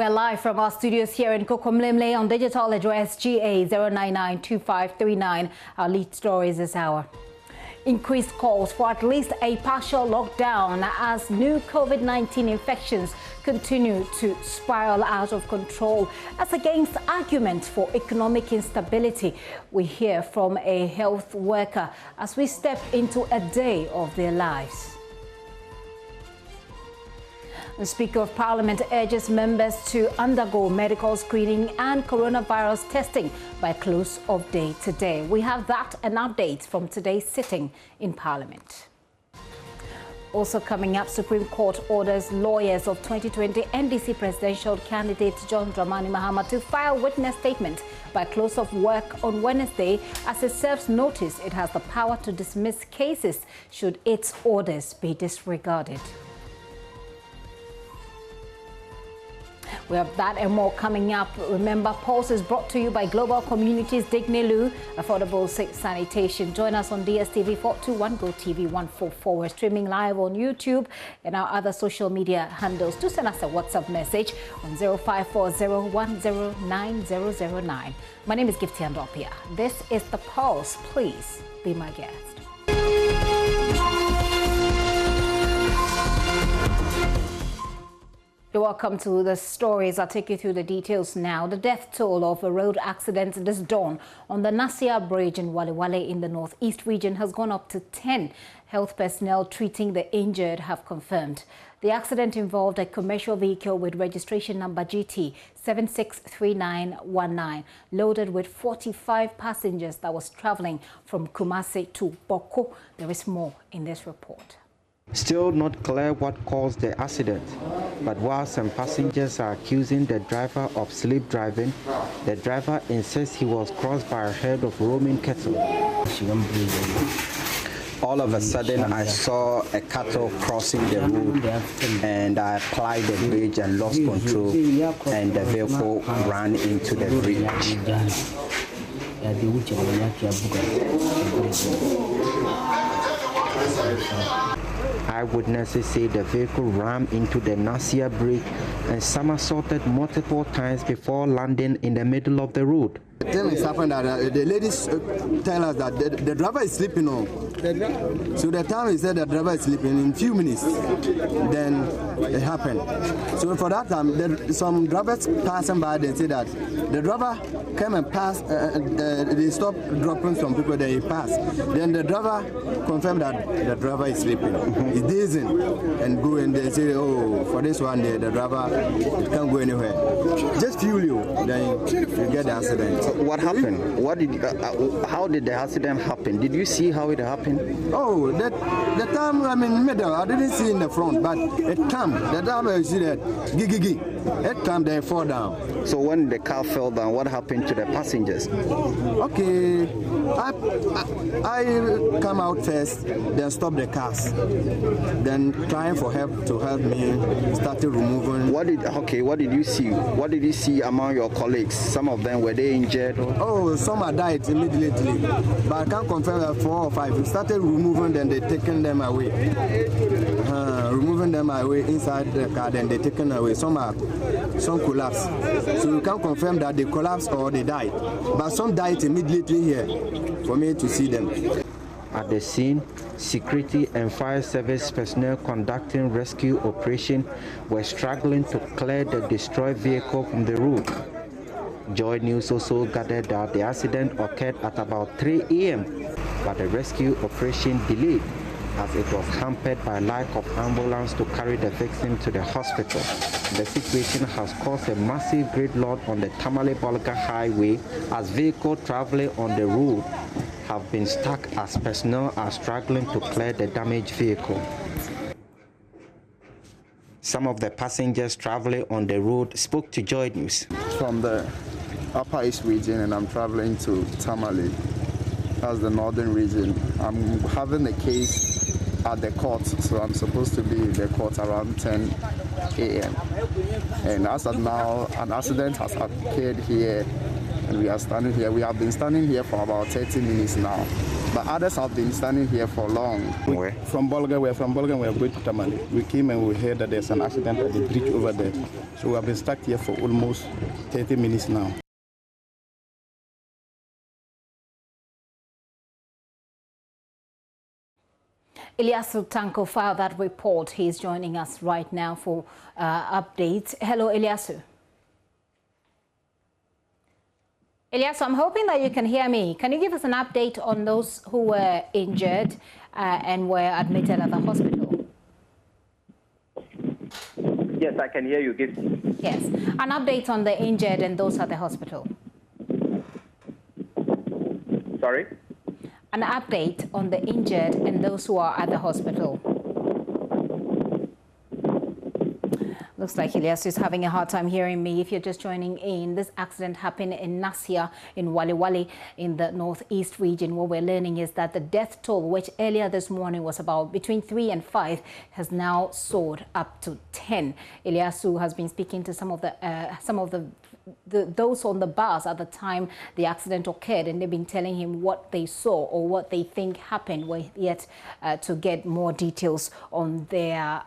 We're live from our studios here in Kokomlemle on digital address GA0992539. Our lead stories this hour. Increased calls for at least a partial lockdown as new COVID-19 infections continue to spiral out of control as against arguments for economic instability. We hear from a health worker as we step into a day of their lives. The Speaker of Parliament urges members to undergo medical screening and coronavirus testing by close of day today. We have that and updates from today's sitting in Parliament. Also coming up, Supreme Court orders lawyers of 2020 NDC presidential candidate John Dramani Mahama to file witness statement by close of work on Wednesday as it serves notice it has the power to dismiss cases should its orders be disregarded. We have that and more coming up. Remember, Pulse is brought to you by Global Communities Dignelu, affordable sanitation. Join us on DSTV 421, GoTV 144. We're streaming live on YouTube and our other social media handles. Do send us a WhatsApp message on 0540109009. My name is Gifty Andopia. This is The Pulse. Please be my guest. You're welcome to the stories. I'll take you through the details now. The death toll of a road accident this dawn on the NASIA bridge in Walewale in the northeast region has gone up to 10. Health personnel treating the injured have confirmed. The accident involved a commercial vehicle with registration number GT 763919, loaded with 45 passengers that was traveling from Kumasi to Boko. There is more in this report. Still not clear what caused the accident, but while some passengers are accusing the driver of sleep driving, the driver insists he was crossed by a herd of roaming cattle. All of a sudden, I saw a cattle crossing the road, and I applied the bridge and lost control, and the vehicle ran into the bridge. Eyewitnesses say the vehicle rammed into the NASIA bridge and somersaulted multiple times before landing in the middle of the road. The thing is happened that the ladies tell us that the driver is sleeping on. So the time he said the driver is sleeping, in a few minutes, then it happened. So for that time, some drivers passing by, they say that the driver came and passed, they stopped dropping some people, then he passed. Then the driver confirmed that the driver is sleeping. He's dazing and go and they say, oh, for this one, the driver can't go anywhere. Just fuel you, then you get the accident. What happened? How did the accident happen? Did you see how it happened? Oh, the time I'm in the middle, I didn't see in the front, but it came. The time I see that, gigi, it came, then fall down. So when the car fell down, what happened to the passengers? Okay, I come out first, then stop the cars, then trying for help to help me, started removing. What did you see? What did you see among your colleagues? Some of them, were they injured? Oh, some are died immediately, but I can't confirm that 4 or 5. We started removing them, they taken them away. Removing them away inside the car, then they taken away. Some collapsed. So you can't confirm that they collapsed or they died. But some died immediately here for me to see them. At the scene, security and fire service personnel conducting rescue operation were struggling to clear the destroyed vehicle from the road. JoyNews also gathered that the accident occurred at about 3 a.m., but the rescue operation delayed as it was hampered by lack of ambulance to carry the victim to the hospital. The situation has caused a massive gridlock on the Tamale-Bolga highway as vehicles traveling on the road have been stuck as personnel are struggling to clear the damaged vehicle. Some of the passengers traveling on the road spoke to JoyNews. From the Upper East region and I'm traveling to Tamale. That's the northern region. I'm having a case at the court, so I'm supposed to be in the court around 10 a.m. And as of now, an accident has occurred here and we are standing here. We have been standing here for about 30 minutes now. but others have been standing here for long. Where? From Bolga, we're going to Tamale. We came and we heard that there's an accident at the bridge over there. So we have been stuck here for almost 30 minutes now. Eliasu Tanko filed that report. He's joining us right now for updates. Hello, Eliasu. Eliasu, I'm hoping that you can hear me. Can you give us an update on those who were injured and were admitted at the hospital? Yes, I can hear you. Yes, an update on the injured and those at the hospital. Sorry? An update on the injured and those who are at the hospital. Looks like Elias is having a hard time hearing me. If you're just joining in, this accident happened in NASIA in Wali Wali in the northeast region. What we're learning is that the death toll, which earlier this morning was about between 3 and 5, has now soared up to 10. Eliasu has been speaking to some of those on the bus at the time the accident occurred, and they've been telling him what they saw or what they think happened. We're yet to get more details on their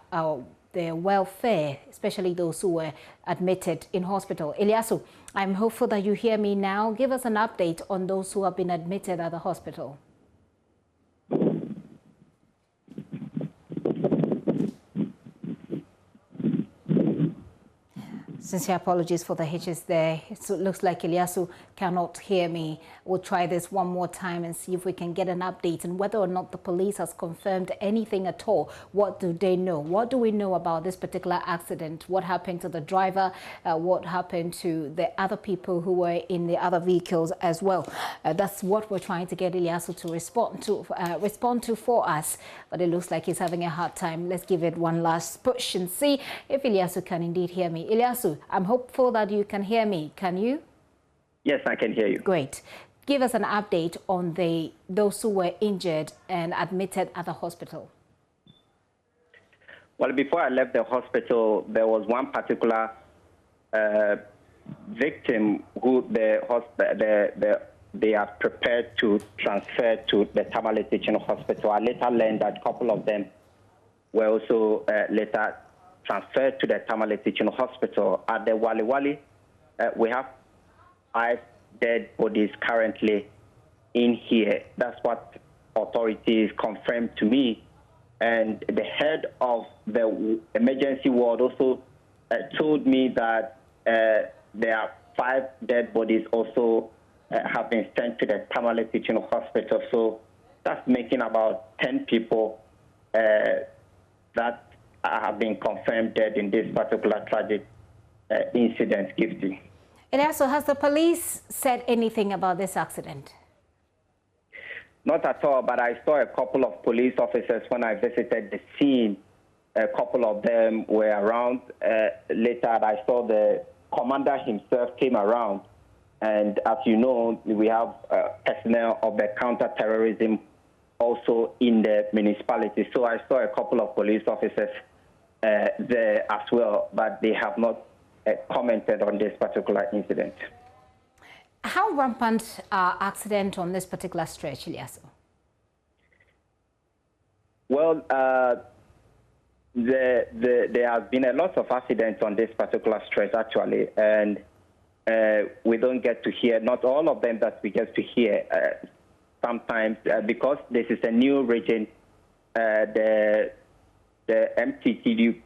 welfare, especially those who were admitted in hospital. Eliasu, I'm hopeful that you hear me now. Give us an update on those who have been admitted at the hospital. Sincere apologies for the hitches there. It looks like Eliasu cannot hear me. We'll try this one more time and see if we can get an update and whether or not the police has confirmed anything at all. What do they know? What do we know about this particular accident? What happened to the driver? What happened to the other people who were in the other vehicles as well? That's what we're trying to get Eliasu to respond to for us. But it looks like he's having a hard time. Let's give it one last push and see if Eliasu can indeed hear me. Eliasu, I'm hopeful that you can hear me. Can you? Yes, I can hear you. Great. Give us an update on those who were injured and admitted at the hospital. Well, before I left the hospital, there was one particular victim who they are prepared to transfer to the Tamale Teaching Hospital. I later learned that a couple of them were also later transferred to the Tamale Teaching Hospital. At the Wali Wali, we have 5 dead bodies currently in here. That's what authorities confirmed to me. And the head of the emergency ward also told me that there are 5 dead bodies also have been sent to the Tamale Teaching Hospital. So that's making about 10 people that have been confirmed dead in this particular tragic incident, Gifty. And also, has the police said anything about this accident? Not at all, but I saw a couple of police officers when I visited the scene. A couple of them were around. Later, I saw the commander himself came around. And as you know, we have personnel of the counter-terrorism also in the municipality. So I saw a couple of police officers there as well, but they have not commented on this particular incident. How rampant are accidents on this particular stretch, Eliasu? Well, there have been a lot of accidents on this particular stretch, actually, and we don't get to hear, not all of them that we get to hear. Sometimes, because this is a new region, the MTTD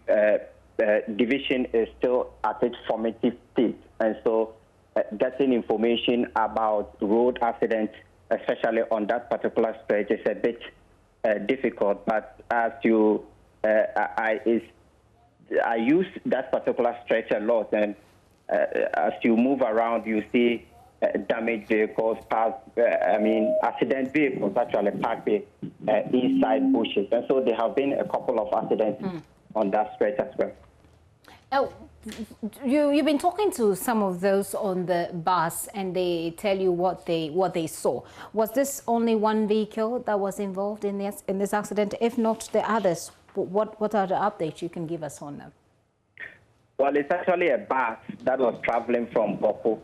division is still at its formative stage, and so getting information about road accidents, especially on that particular stretch, is a bit difficult. But as you, I use that particular stretch a lot, and as you move around, you see damaged vehicles, accident vehicles actually parked inside bushes. And so there have been a couple of accidents on that stretch as well. Oh, you've been talking to some of those on the bus, and they tell you what they saw. Was this only one vehicle that was involved in this accident? If not the others, what are the updates you can give us on them? Well, it's actually a bus that was traveling from Boko,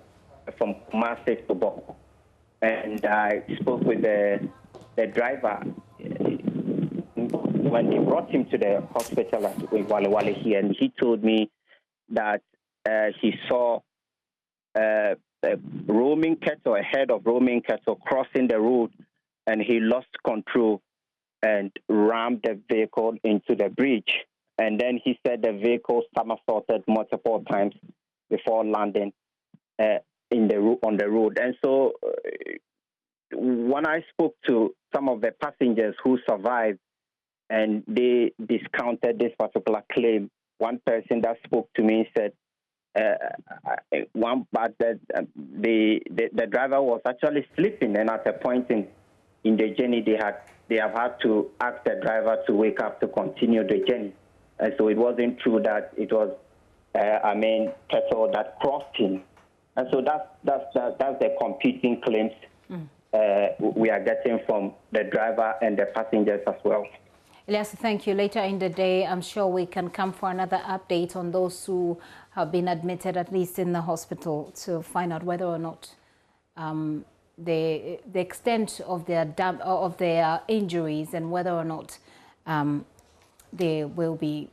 from Kumasi to Boko. And I spoke with the the driver, when they brought him to the hospital at Wale here, and he told me that he saw a roaming cattle, a herd of roaming cattle crossing the road, and he lost control and rammed the vehicle into the bridge. And then he said the vehicle somersaulted multiple times before landing on the road. And so when I spoke to some of the passengers who survived, and they discounted this particular claim, one person that spoke to me said, the driver was actually sleeping, and at a point in the journey, they have had to ask the driver to wake up to continue the journey. And so it wasn't true that it was, cattle that crossed him. And so that's the competing claims we are getting from the driver and the passengers as well. Elias, thank you. Later in the day, I'm sure we can come for another update on those who have been admitted, at least in the hospital, to find out whether or not the extent of their injuries and whether or not there will be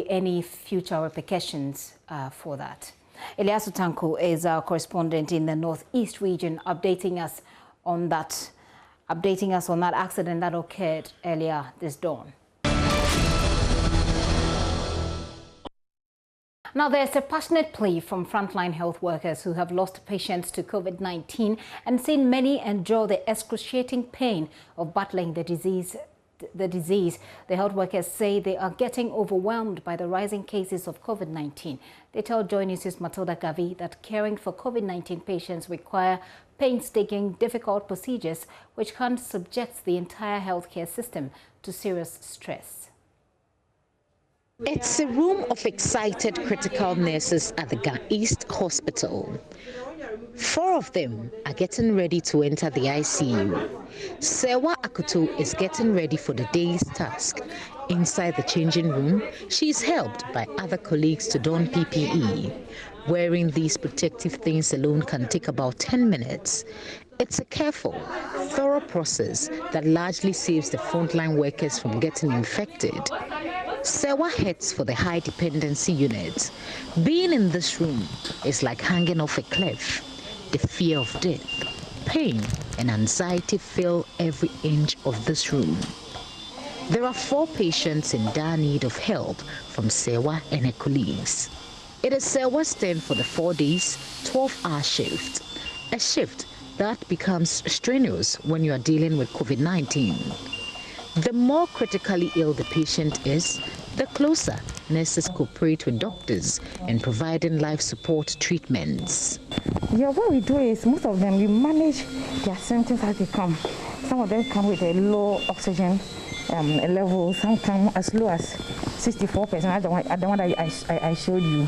any future repercussions for that. Elias Tanko is our correspondent in the Northeast region, updating us on that accident that occurred earlier this dawn. Now, there's a passionate plea from frontline health workers who have lost patients to COVID-19 and seen many endure the excruciating pain of battling the disease. The health workers say they are getting overwhelmed by the rising cases of COVID-19. They tell JoyNews' Matilda Gavi that caring for COVID-19 patients require painstaking, difficult procedures which can subject the entire healthcare system to serious stress. It's a room of excited critical nurses at the East Hospital. 4 of them are getting ready to enter the ICU. Sewa Akutu is getting ready for the day's task. Inside the changing room, she is helped by other colleagues to don PPE. Wearing these protective things alone can take about 10 minutes. It's a careful, thorough process that largely saves the frontline workers from getting infected. Sewa heads for the high dependency unit. Being in this room is like hanging off a cliff. The fear of death, pain, and anxiety fill every inch of this room. There are 4 patients in dire need of help from Sewa and her colleagues. It is Sewa's turn for the 4 days, 12-hour shift. A shift that becomes strenuous when you are dealing with COVID-19. The more critically ill the patient is, the closer nurses cooperate with doctors in providing life support treatments. Yeah, what we do is most of them, we manage their symptoms as they come. Some of them come with a low oxygen level, some come as low as 64%, at the one that I showed you.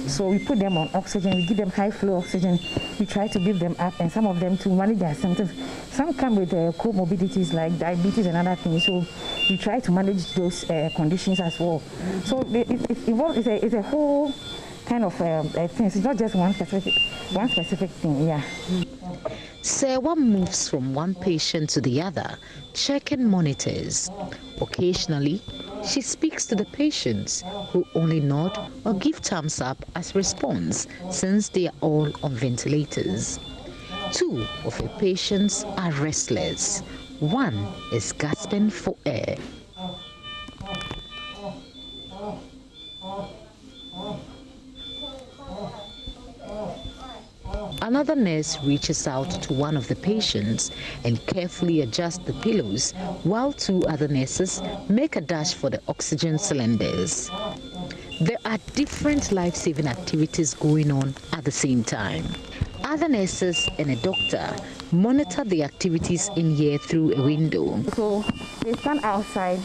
So we put them on oxygen, we give them high flow oxygen, we try to build them up, and some of them to manage their symptoms. Some come with comorbidities like diabetes and other things, so we try to manage those conditions as well. So it's a whole kind of thing. It's not just one specific thing, yeah. Sewa moves from one patient to the other, checking monitors. Occasionally, she speaks to the patients who only nod or give thumbs up as response, since they are all on ventilators. 2 of her patients are restless. 1 is gasping for air. Another nurse reaches out to one of the patients and carefully adjusts the pillows, while 2 other nurses make a dash for the oxygen cylinders. There are different life-saving activities going on at the same time. Other nurses and a doctor monitor the activities in here through a window. So they stand outside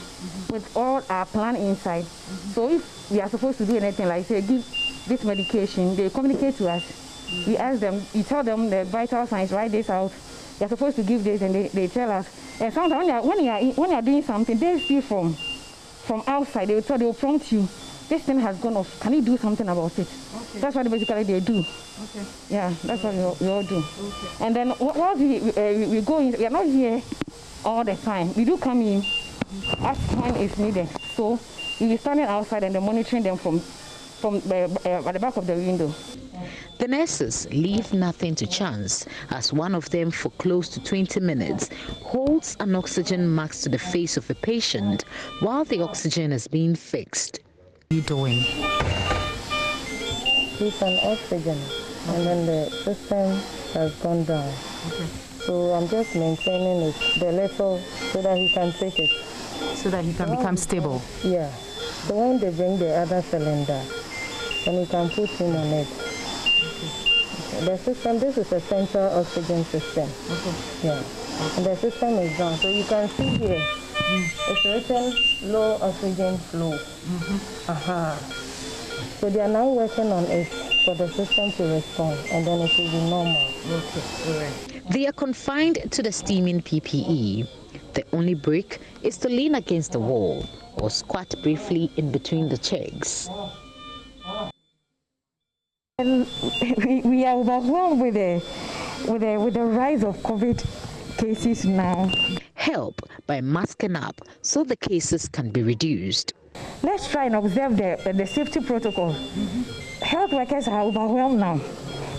with all our plan inside. So if we are supposed to do anything, like say give this medication, they communicate to us. We ask them, we tell them the vital signs, write this out. They're supposed to give this, and they tell us. And sometimes when you are doing something, they see from outside, they will prompt you. This thing has gone off. Can you do something about it? Okay. That's what basically they do. Okay. Yeah, that's what we all do. Okay. And then once we go in, we are not here all the time. We do come in as time is needed. So we'll be standing outside and monitoring them from at the back of the window. The nurses leave nothing to chance, as one of them for close to 20 minutes holds an oxygen mask to the face of a patient while the oxygen is being fixed. What are you doing? It's an oxygen, and then the system has gone down. Okay. So I'm just maintaining it, the level, so that he can take it. So that he can become stable? Yeah. So when they bring the other cylinder, then we can put him on it. Okay. The system, this is a central oxygen system. Okay. Yeah. Okay. And the system is down. So you can see here, it's written low oxygen flow. So they are now working on it for the system to respond, and then it will be normal. Okay. All right. They are confined to the steaming PPE. The only break is to lean against the wall or squat briefly in between the checks. We are overwhelmed with the rise of COVID cases now. Help by masking up so the cases can be reduced. Let's try and observe the safety protocol. Health workers are overwhelmed now.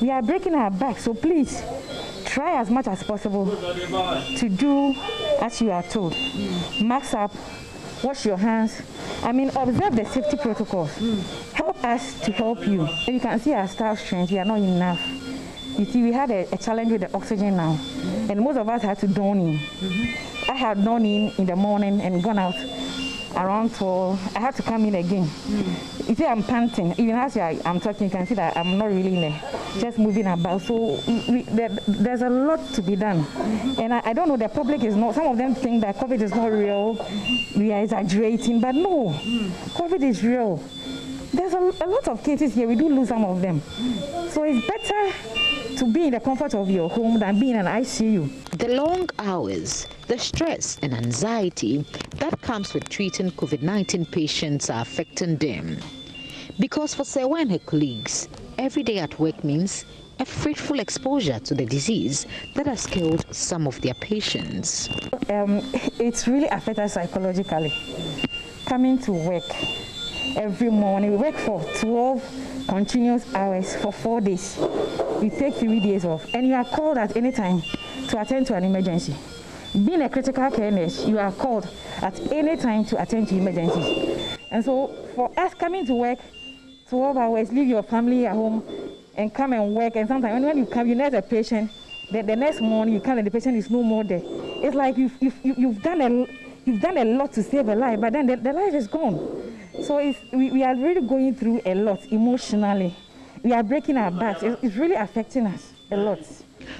We are breaking our back, so please try as much as possible to do as you are told. Mask up, wash your hands. I mean, observe the safety protocols. Help us to help you. You can see our staff strength, we are not enough. You see, we had a challenge with the oxygen now, and most of us had to don in. I had gone in the morning and gone out around 12. I had to come in again. You see, I'm panting. Even as I'm talking, you can see that I'm not really in there, just moving about. So there's a lot to be done. And I don't know, the public is not, some of them think that COVID is not real. We are exaggerating, but no, COVID is real. There's a lot of cases here. We do lose some of them. So it's better to be in the comfort of your home than being in an ICU. The long hours, the stress and anxiety that comes with treating COVID-19 patients are affecting them. Because for Sewa and her colleagues, every day at work means a fruitful exposure to the disease that has killed some of their patients. It's really affected psychologically. Coming to work every morning, we work for 12 continuous hours for 4 days. We take 3 days off, and you are called at any time to attend to an emergency. Being a critical care nurse, you are called at any time to attend to emergencies. And so for us coming to work 12 hours, leave your family at home and come and work, and sometimes when you come, you nurse a patient, the next morning you come and the patient is no more there. It's like you've done a lot to save a life, but then the life is gone. So we are really going through a lot emotionally. We are breaking our backs. It's really affecting us a lot.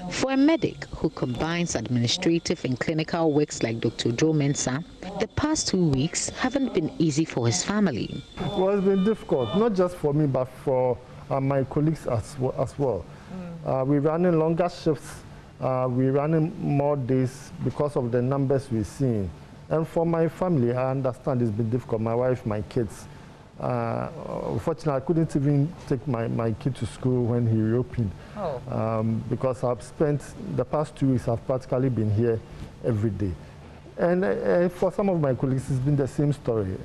For a medic who combines administrative and clinical works like Dr. Joe Mensah, the past 2 weeks haven't been easy for his family. Well, it's been difficult, not just for me, but for my colleagues as well. We're running longer shifts. We're running more days because of the numbers we're seeing. And for my family, I understand it's been difficult. My wife, my kids. Unfortunately, I couldn't even take my kid to school when he reopened. Because I've spent the past 2 weeks, I've practically been here every day. And for some of my colleagues, it's been the same story.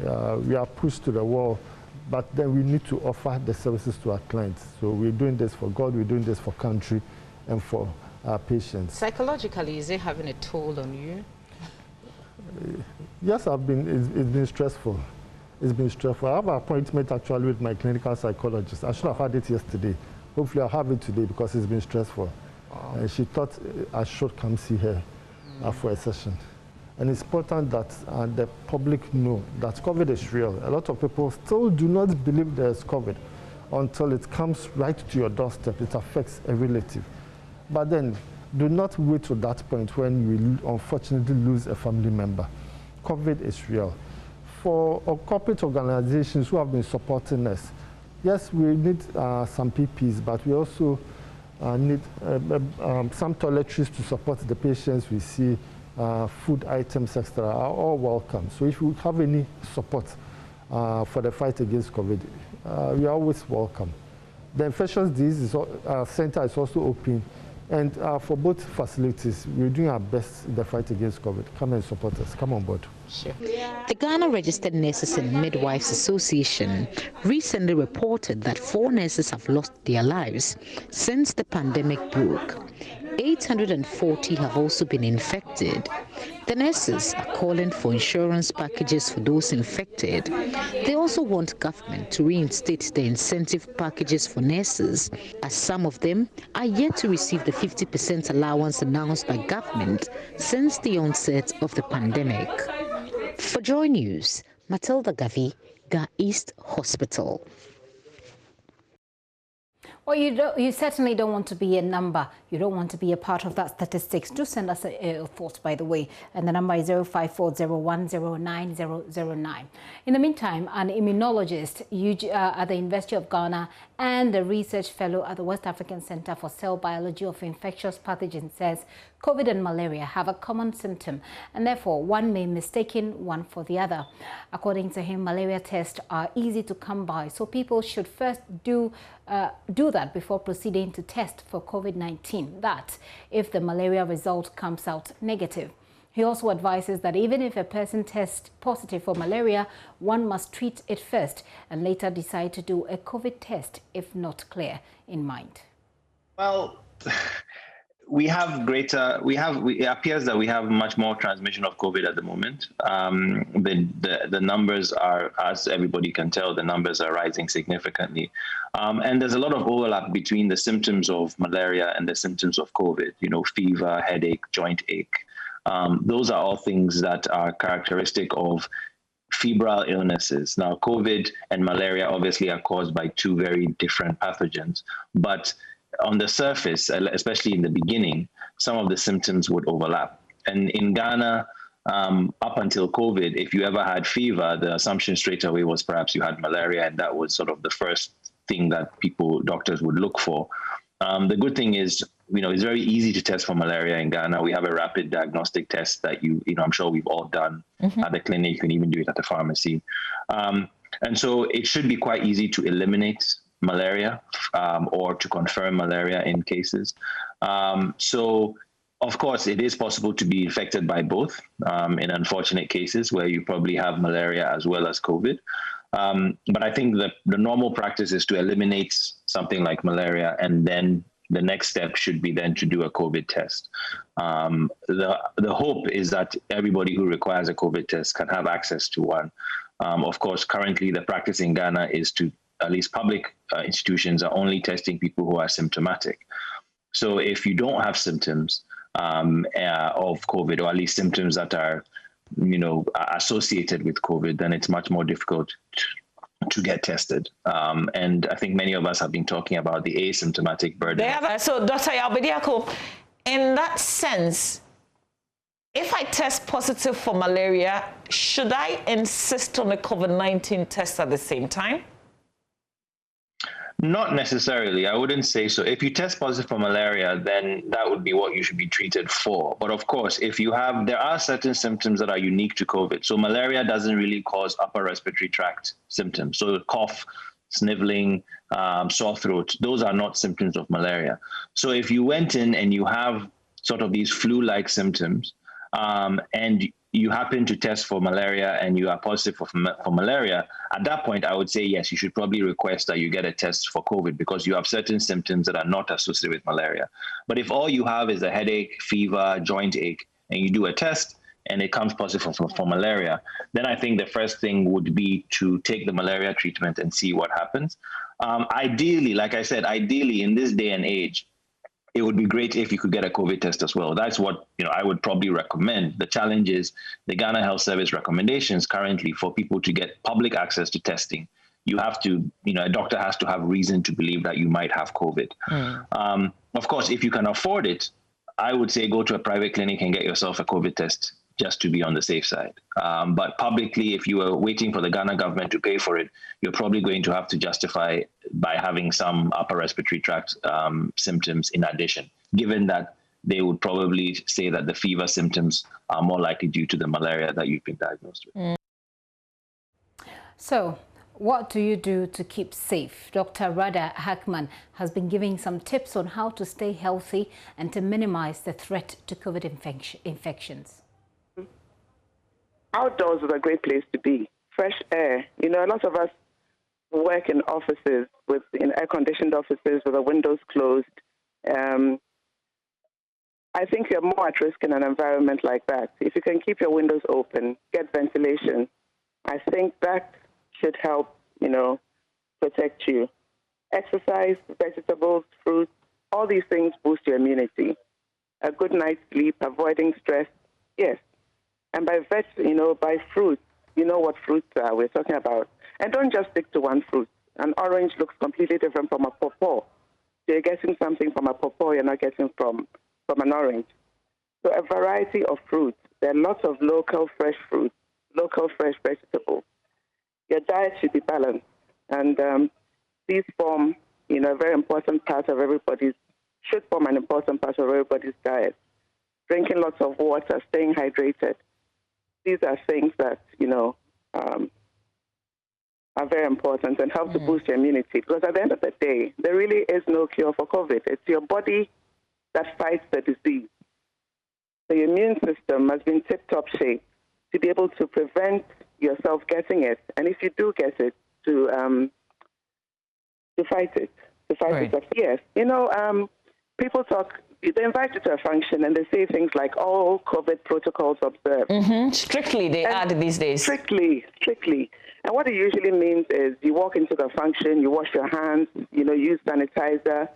We are pushed to the wall, but then we need to offer the services to our clients. So we're doing this for God, we're doing this for country and for our patients. Psychologically, is it having a toll on you? Yes, it's been stressful. It's been stressful. I have an appointment actually with my clinical psychologist. I should have had it yesterday. Hopefully I'll have it today because it's been stressful. Wow. She thought I should come see her for a session. And it's important that the public know that COVID is real. A lot of people still do not believe there's COVID until it comes right to your doorstep. It affects a relative. But then do not wait to that point when we unfortunately lose a family member. COVID is real. For corporate organizations who have been supporting us, yes, we need some PPEs, but we also need some toiletries to support the patients we see, food items, etc. are all welcome. So if you have any support for the fight against COVID, we are always welcome. The infectious disease center is also open And for both facilities, we're doing our best in the fight against COVID. Come and support us. Come on board. Sure. The Ghana Registered Nurses and Midwives Association recently reported that 4 nurses have lost their lives since the pandemic broke. 840 have also been infected. The nurses are calling for insurance packages for those infected. They also want government to reinstate the incentive packages for nurses, as some of them are yet to receive the 50% allowance announced by government since the onset of the pandemic. For Joy News, Matilda Gavi, Ga East Hospital. Well, you certainly don't want to be a number. You don't want to be a part of that statistics. Do send us a thought, by the way. And the number is 0540109009. In the meantime, an immunologist at the University of Ghana and a research fellow at the West African Center for Cell Biology of Infectious Pathogens says COVID and malaria have a common symptom, and therefore one may mistake one for the other. According to him, malaria tests are easy to come by, so people should first do that before proceeding to test for COVID-19. That if the malaria result comes out negative. He also advises that even if a person tests positive for malaria, one must treat it first and later decide to do a COVID test if not clear in mind. Well, it appears that we have much more transmission of COVID at the moment. The numbers are, as everybody can tell, the numbers are rising significantly. And there's a lot of overlap between the symptoms of malaria and the symptoms of COVID, fever, headache, joint ache. Those are all things that are characteristic of febrile illnesses. Now, COVID and malaria obviously are caused by 2 very different pathogens, but on the surface, especially in the beginning, some of the symptoms would overlap. And in Ghana, up until COVID, if you ever had fever, the assumption straight away was perhaps you had malaria, and that was sort of the first thing that doctors would look for. The good thing is, it's very easy to test for malaria in Ghana. We have a rapid diagnostic test that I'm sure we've all done at the clinic. You can even do it at the pharmacy. And so it should be quite easy to eliminate malaria or to confirm malaria in cases. So, of course, it is possible to be infected by both in unfortunate cases where you probably have malaria as well as COVID. But I think that the normal practice is to eliminate something like malaria, and then the next step should be then to do a COVID test. The hope is that everybody who requires a COVID test can have access to one. Of course, currently the practice in Ghana is to, at least public institutions are only testing people who are symptomatic. So if you don't have symptoms of COVID, or at least symptoms that are, associated with COVID, then it's much more difficult to get tested. And I think many of us have been talking about the asymptomatic burden. So Dr. Yabediako, in that sense, if I test positive for malaria, should I insist on a COVID-19 test at the same time? Not necessarily. I wouldn't say so. If you test positive for malaria, then that would be what you should be treated for. But of course, there are certain symptoms that are unique to COVID. So malaria doesn't really cause upper respiratory tract symptoms. So cough, sniveling, sore throat, those are not symptoms of malaria. So if you went in and you have sort of these flu-like symptoms, and you happen to test for malaria and you are positive for malaria, at that point, I would say, yes, you should probably request that you get a test for COVID because you have certain symptoms that are not associated with malaria. But if all you have is a headache, fever, joint ache, and you do a test and it comes positive for malaria, then I think the first thing would be to take the malaria treatment and see what happens. Ideally, like I said, in this day and age, it would be great if you could get a COVID test as well. That's what I would probably recommend. The challenge is the Ghana Health Service recommendations currently for people to get public access to testing. You have to, a doctor has to have reason to believe that you might have COVID. Of course, if you can afford it, I would say go to a private clinic and get yourself a COVID test just to be on the safe side. But publicly, if you are waiting for the Ghana government to pay for it, you're probably going to have to justify by having some upper respiratory tract symptoms in addition, given that they would probably say that the fever symptoms are more likely due to the malaria that you've been diagnosed with. So, What do you do to keep safe? Dr. Rada Hackman has been giving some tips on how to stay healthy and to minimize the threat to COVID infections. Outdoors is a great place to be. Fresh air. You know, a lot of us work in offices, in air-conditioned offices with the windows closed. I think you're more at risk in an environment like that. If you can keep your windows open, get ventilation, I think that should help, you know, protect you. Exercise, vegetables, fruits, all these things boost your immunity. A good night's sleep, avoiding stress, yes. And by by fruits, you know what fruits are we're talking about. And don't just stick to one fruit. An orange looks completely different from a pawpaw. So you're getting something from a pawpaw you're not getting from an orange. So a variety of fruits. There are lots of local fresh fruits, local fresh vegetables. Your diet should be balanced. And these form, you know, a very important part of should form an important part of everybody's diet. Drinking lots of water, staying hydrated. These are things that, you know, are very important and help to boost your immunity. Because at the end of the day, there really is no cure for COVID. It's your body that fights the disease. So your immune system has been tip-top shape to be able to prevent yourself getting it. And if you do get it, to fight it. To fight right. it. Yes. You know, people they invite you to a function and they say things like, all COVID protocols observed. Strictly, they add these days. Strictly. And what it usually means is you walk into the function, you wash your hands, you know, use sanitizer.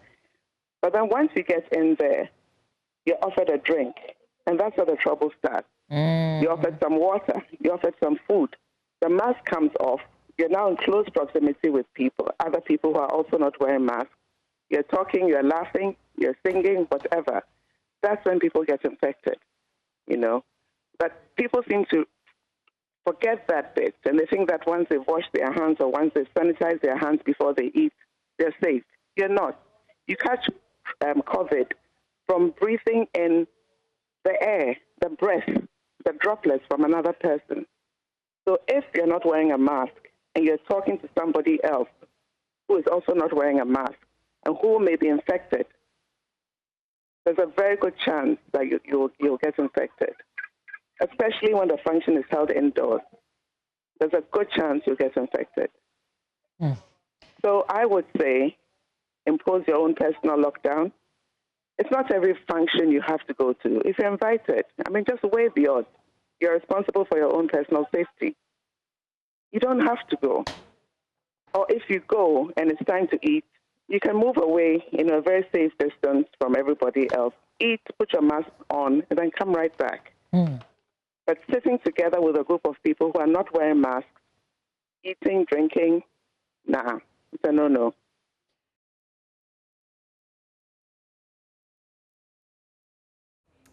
But then once you get in there, you're offered a drink. And that's where the trouble starts. You're offered some water, you're offered some food. The mask comes off. You're now in close proximity with people, other people who are also not wearing masks. You're talking, you're laughing, you're singing, whatever. That's when people get infected, you know. But people seem to forget that bit, and they think that once they've washed their hands or once they've sanitized their hands before they eat, they're safe. You're not. You catch COVID from breathing in the air, the breath, the droplets from another person. So if you're not wearing a mask and you're talking to somebody else who is also not wearing a mask and who may be infected, there's a very good chance that you'll get infected, especially when the function is held indoors. There's a good chance you'll get infected. So I would say impose your own personal lockdown. It's not every function you have to go to. If you're invited, I mean, just weigh the odds. You're responsible for your own personal safety. You don't have to go. Or if you go and it's time to eat, you can move away in a very safe distance from everybody else. Eat, put your mask on, and then come right back. But sitting together with a group of people who are not wearing masks, eating, drinking, nah, it's a no-no.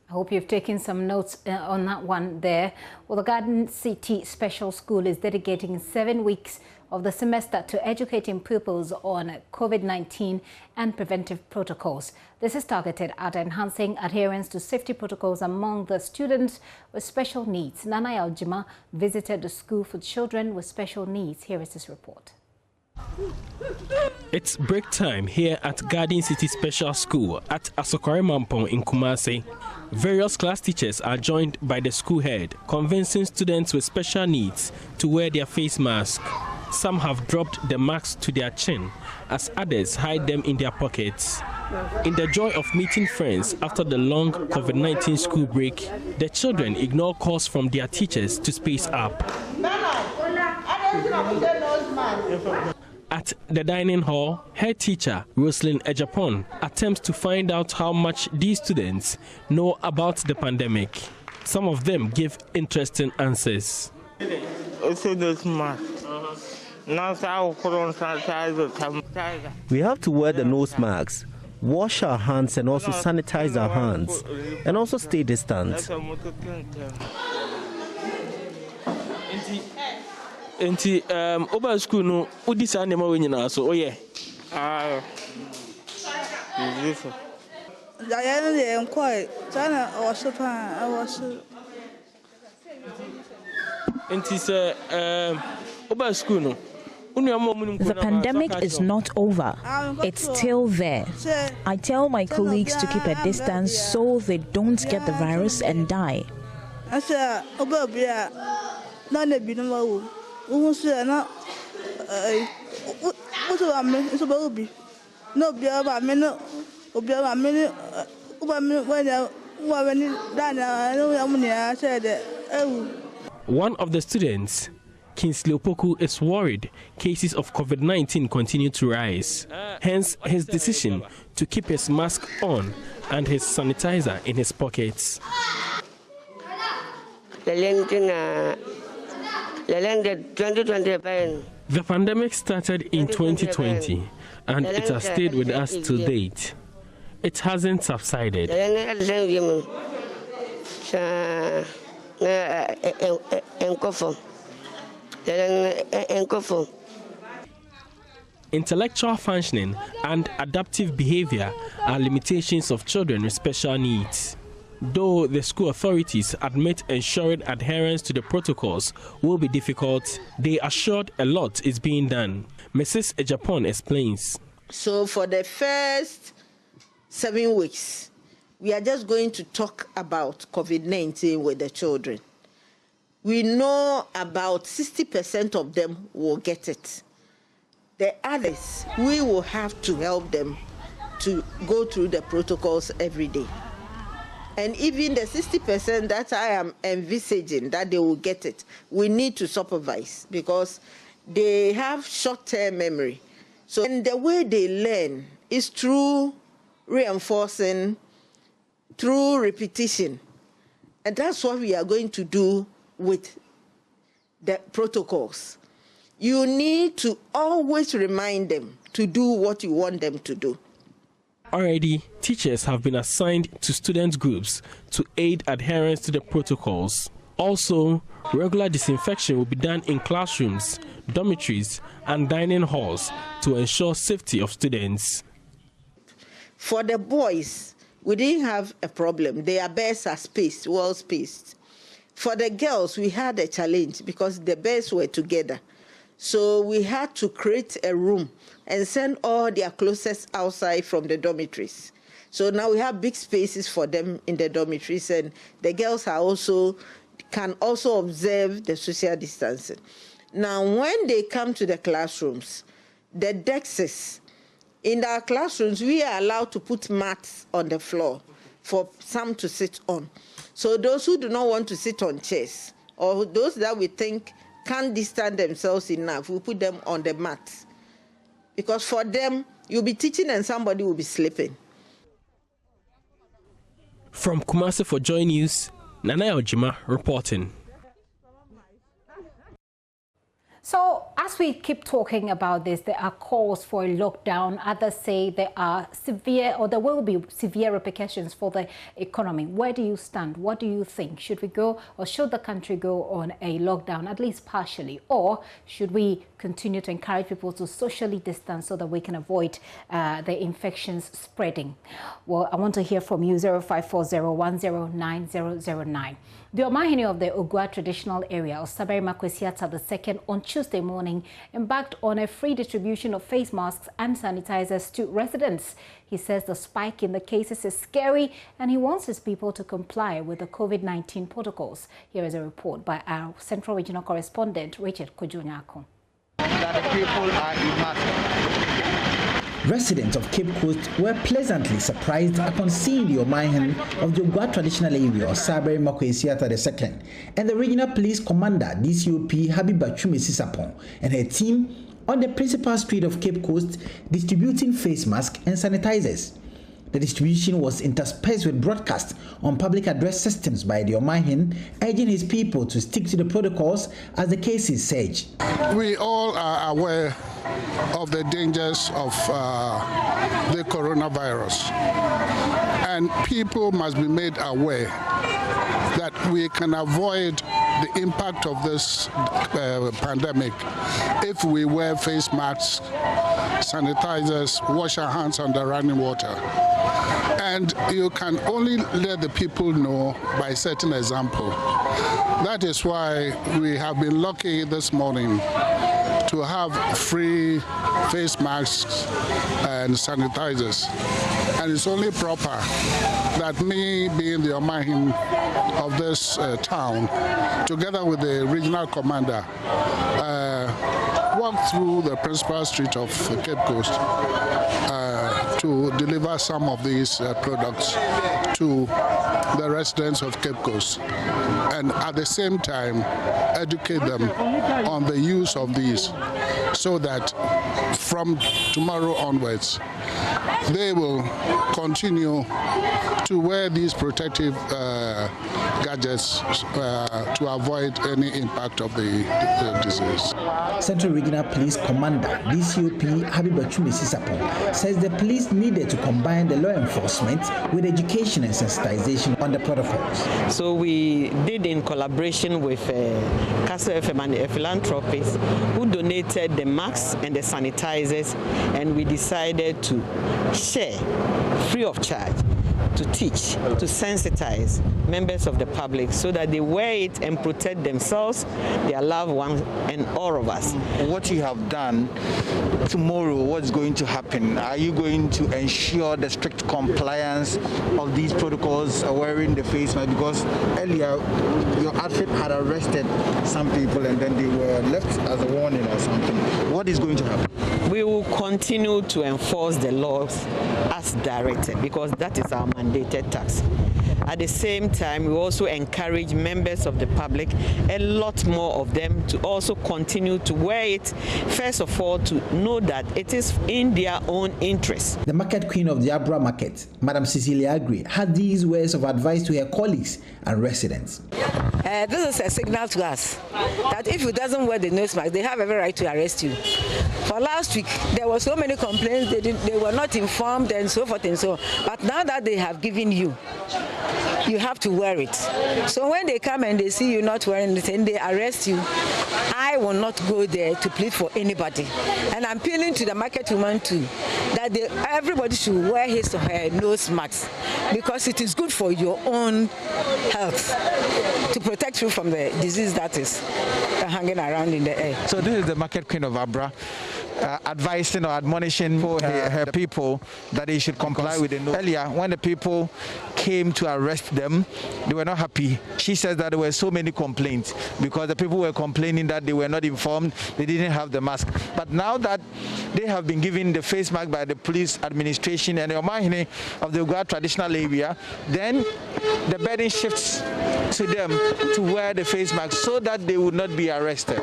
I hope you've taken some notes on that one there. Well, the Garden City Special School is dedicating 7 weeks of the semester to educating pupils on COVID-19 and preventive protocols. This is targeted at enhancing adherence to safety protocols among the students with special needs. Nana Aljima visited the school for children with special needs. Here is his report. It's break time here at Garden City Special School at Asokore Mampong in Kumasi. Various class teachers are joined by the school head, convincing students with special needs to wear their face mask. Some have dropped the masks to their chin, as others hide them in their pockets. In the joy of meeting friends after the long COVID-19 school break, the children ignore calls from their teachers to space up. At the dining hall, head teacher Roslyn Ejapon attempts to find out how much these students know about the pandemic. Some of them give interesting answers. We have to wear the nose masks, wash our hands and also sanitize our hands, and also stay distant. Enti oba school no udi sa nema we nyina so oye enti se oba school no The pandemic is not over. It's still there. I tell my colleagues to keep a distance so they don't get the virus and die. One of the students, Kingsley Opoku, is worried cases of COVID-19 continue to rise. Hence his decision to keep his mask on and his sanitizer in his pockets. The pandemic started in 2020 and it has stayed with us to date. It hasn't subsided. Intellectual functioning and adaptive behavior are limitations of children with special needs. Though the school authorities admit ensuring adherence to the protocols will be difficult, they assured a lot is being done. Mrs. Ejapon explains. So for the first 7 weeks, we are just going to talk about COVID-19 with the children. We know about 60% of them will get it. The others, we will have to help them to go through the protocols every day. And even the 60% that I am envisaging that they will get it, we need to supervise because they have short-term memory. So and the way they learn is through reinforcing, through repetition. And that's what we are going to do with the protocols. You need to always remind them to do what you want them to do. Already, teachers have been assigned to student groups to aid adherence to the protocols. Also, regular disinfection will be done in classrooms, dormitories, and dining halls to ensure safety of students. For the boys, we didn't have a problem. Their beds are spaced, well spaced. For the girls, we had a challenge because the beds were together. So we had to create a room and send all their clothes outside from the dormitories. So now we have big spaces for them in the dormitories, and the girls can also observe the social distancing. Now, when they come to the classrooms, the desks, in our classrooms, we are allowed to put mats on the floor for some to sit on. So those who do not want to sit on chairs, or those that we think can't distance themselves enough, we put them on the mat. Because for them, you'll be teaching and somebody will be sleeping. From Kumasi for JoyNews, Nana Ojima reporting. So, as we keep talking about this, there are calls for a lockdown. Others say there are severe, or there will be severe repercussions for the economy. Where do you stand? What do you think? Should we go, or should the country go on a lockdown, at least partially? Or should we continue to encourage people to socially distance so that we can avoid the infections spreading? Well, I want to hear from you, 0540109009. The Omahini of the Ogua traditional area of Sabari Makwesiata II on Tuesday morning embarked on a free distribution of face masks and sanitizers to residents. He says the spike in the cases is scary and he wants his people to comply with the COVID-19 protocols. Here is a report by our Central Regional Correspondent, Richard Kojonyako. That the people are immersed. Residents of Cape Coast were pleasantly surprised upon seeing the Omahen of the Ogua traditional area of Sabari Makwesiata II and the regional police commander DCOP Habiba Chumesi and her team on the principal street of Cape Coast distributing face masks and sanitizers. The distribution was interspersed with broadcasts on public address systems by the Omahen, urging his people to stick to the protocols as the cases surge. We all are aware of the dangers of the coronavirus, and people must be made aware that we can avoid the impact of this pandemic if we wear face masks, sanitizers, wash our hands under running water. And you can only let the people know by setting example. That is why we have been lucky this morning to have free face masks and sanitizers. And it's only proper that me, being the Omahin of this town, together with the regional commander, walk through the principal street of Cape Coast to deliver some of these products to the residents of Cape Coast, and at the same time educate them on the use of these, so that from tomorrow onwards they will continue to wear these protective gadgets to avoid any impact of the disease. Central Regional Police Commander DCOP Habibachume Sisapo says the police needed to combine the law enforcement with education and sensitization on the protocols. So we did, in collaboration with Castle FM and the philanthropists, who donated the masks and the sanitizers, and we decided to share free of charge, to teach, to sensitize members of the public so that they wear it and protect themselves, their loved ones, and all of us. What you have done tomorrow, what's going to happen? Are you going to ensure the strict compliance of these protocols, wearing the face mask? Because earlier your outfit had arrested some people and then they were left as a warning or something. What is going to happen? We will continue to enforce the laws as directed, because that is our mandated task. At the same time, we also encourage members of the public, a lot more of them, to also continue to wear it, first of all, to know that it is in their own interest. The market queen of the Abra market, Madam Cecilia Agri, had these words of advice to her colleagues and residents. This is a signal to us that if you doesn't wear the nose mask, they have every right to arrest you. For last week, there were so many complaints, they were not informed and so forth and so on. But now that they have given you, you have to wear it. So when they come and they see you not wearing it and they arrest you, I will not go there to plead for anybody. And I'm appealing to the market woman too, that everybody should wear his or her nose mask, because it is good for your own health, to protect you from the disease that is hanging around in the air. So this is the market queen of Abra, advising or admonishing her people that they should comply with the law. Earlier, when the people came to arrest them, they were not happy. She says that there were so many complaints because the people were complaining that they were not informed, they didn't have the mask. But now that they have been given the face mask by the police administration and the Omahine of the Ugwa traditional area, then the burden shifts to them to wear the face mask so that they would not be arrested.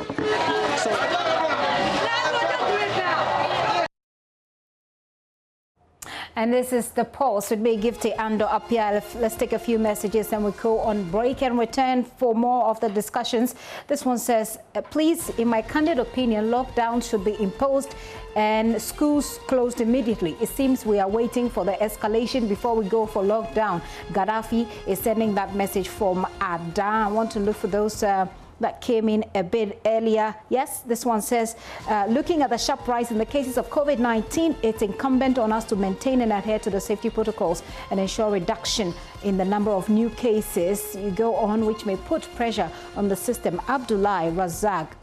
And this is the Pulse with me, Gifty Ando Apia. Let's take a few messages and we'll go on break and return for more of the discussions. This one says, please, in my candid opinion, lockdown should be imposed and schools closed immediately. It seems we are waiting for the escalation before we go for lockdown. Gaddafi is sending that message from Ada. I want to look for those that came in a bit earlier. Yes, this one says, looking at the sharp rise in the cases of COVID-19, it's incumbent on us to maintain and adhere to the safety protocols and ensure reduction in the number of new cases. You go on, which may put pressure on the system. Abdullah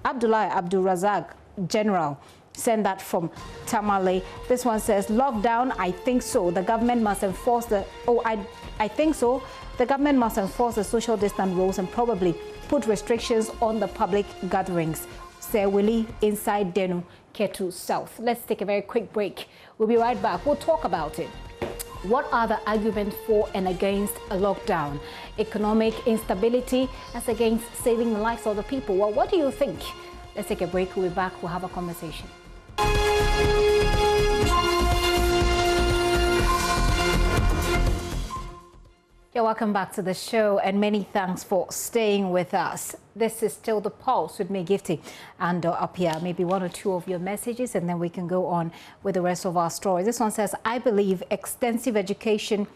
Abdul Razak, General, send that from Tamale. This one says, lockdown, I think so. The government must enforce the, I think so. The government must enforce the social distance rules and probably put restrictions on the public gatherings. Sir Willie inside Denu, Ketu South. Let's take a very quick break. We'll be right back. We'll talk about it. What are the arguments for and against a lockdown? Economic instability as against saving the lives of the people. Well, what do you think? Let's take a break. We'll be back. We'll have a conversation. Yeah, welcome back to the show and many thanks for staying with us. This is still the Pulse with me, Gifty, and up here, maybe one or two of your messages and then we can go on with the rest of our story. This one says, I believe extensive education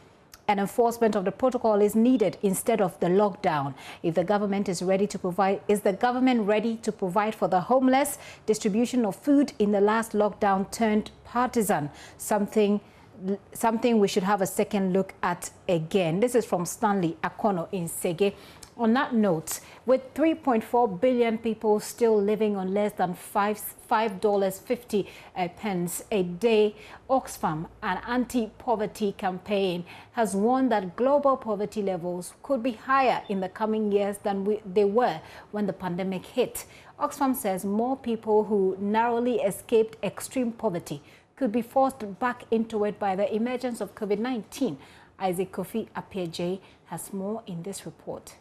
and enforcement of the protocol is needed instead of the lockdown. If the government is ready to provide, is the government ready to provide for the homeless? Distribution of food in the last lockdown turned partisan, something we should have a second look at again. This is from Stanley Akono in Sege. On that note, with 3.4 billion people still living on less than $5.50 a day, Oxfam, an anti-poverty campaign, has warned that global poverty levels could be higher in the coming years than they were when the pandemic hit. Oxfam says more people who narrowly escaped extreme poverty could be forced back into it by the emergence of COVID-19. Isaac Kofi Appiah has more in this report.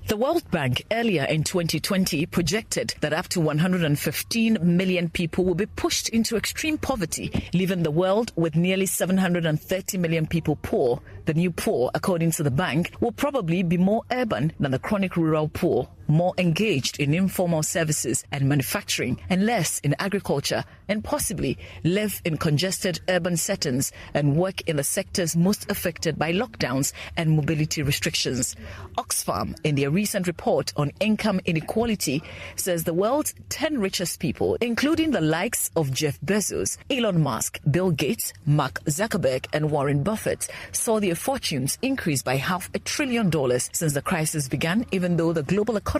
The World Bank earlier in 2020 projected that up to 115 million people will be pushed into extreme poverty, leaving the world with nearly 730 million people poor. The new poor, according to the bank, will probably be more urban than the chronic rural poor, more engaged in informal services and manufacturing, and less in agriculture, and possibly live in congested urban settings and work in the sectors most affected by lockdowns and mobility restrictions. Oxfam, in their recent report on income inequality, says the world's 10 richest people, including the likes of Jeff Bezos, Elon Musk, Bill Gates, Mark Zuckerberg, and Warren Buffett, saw their fortunes increase by $500 billion since the crisis began, even though the global economy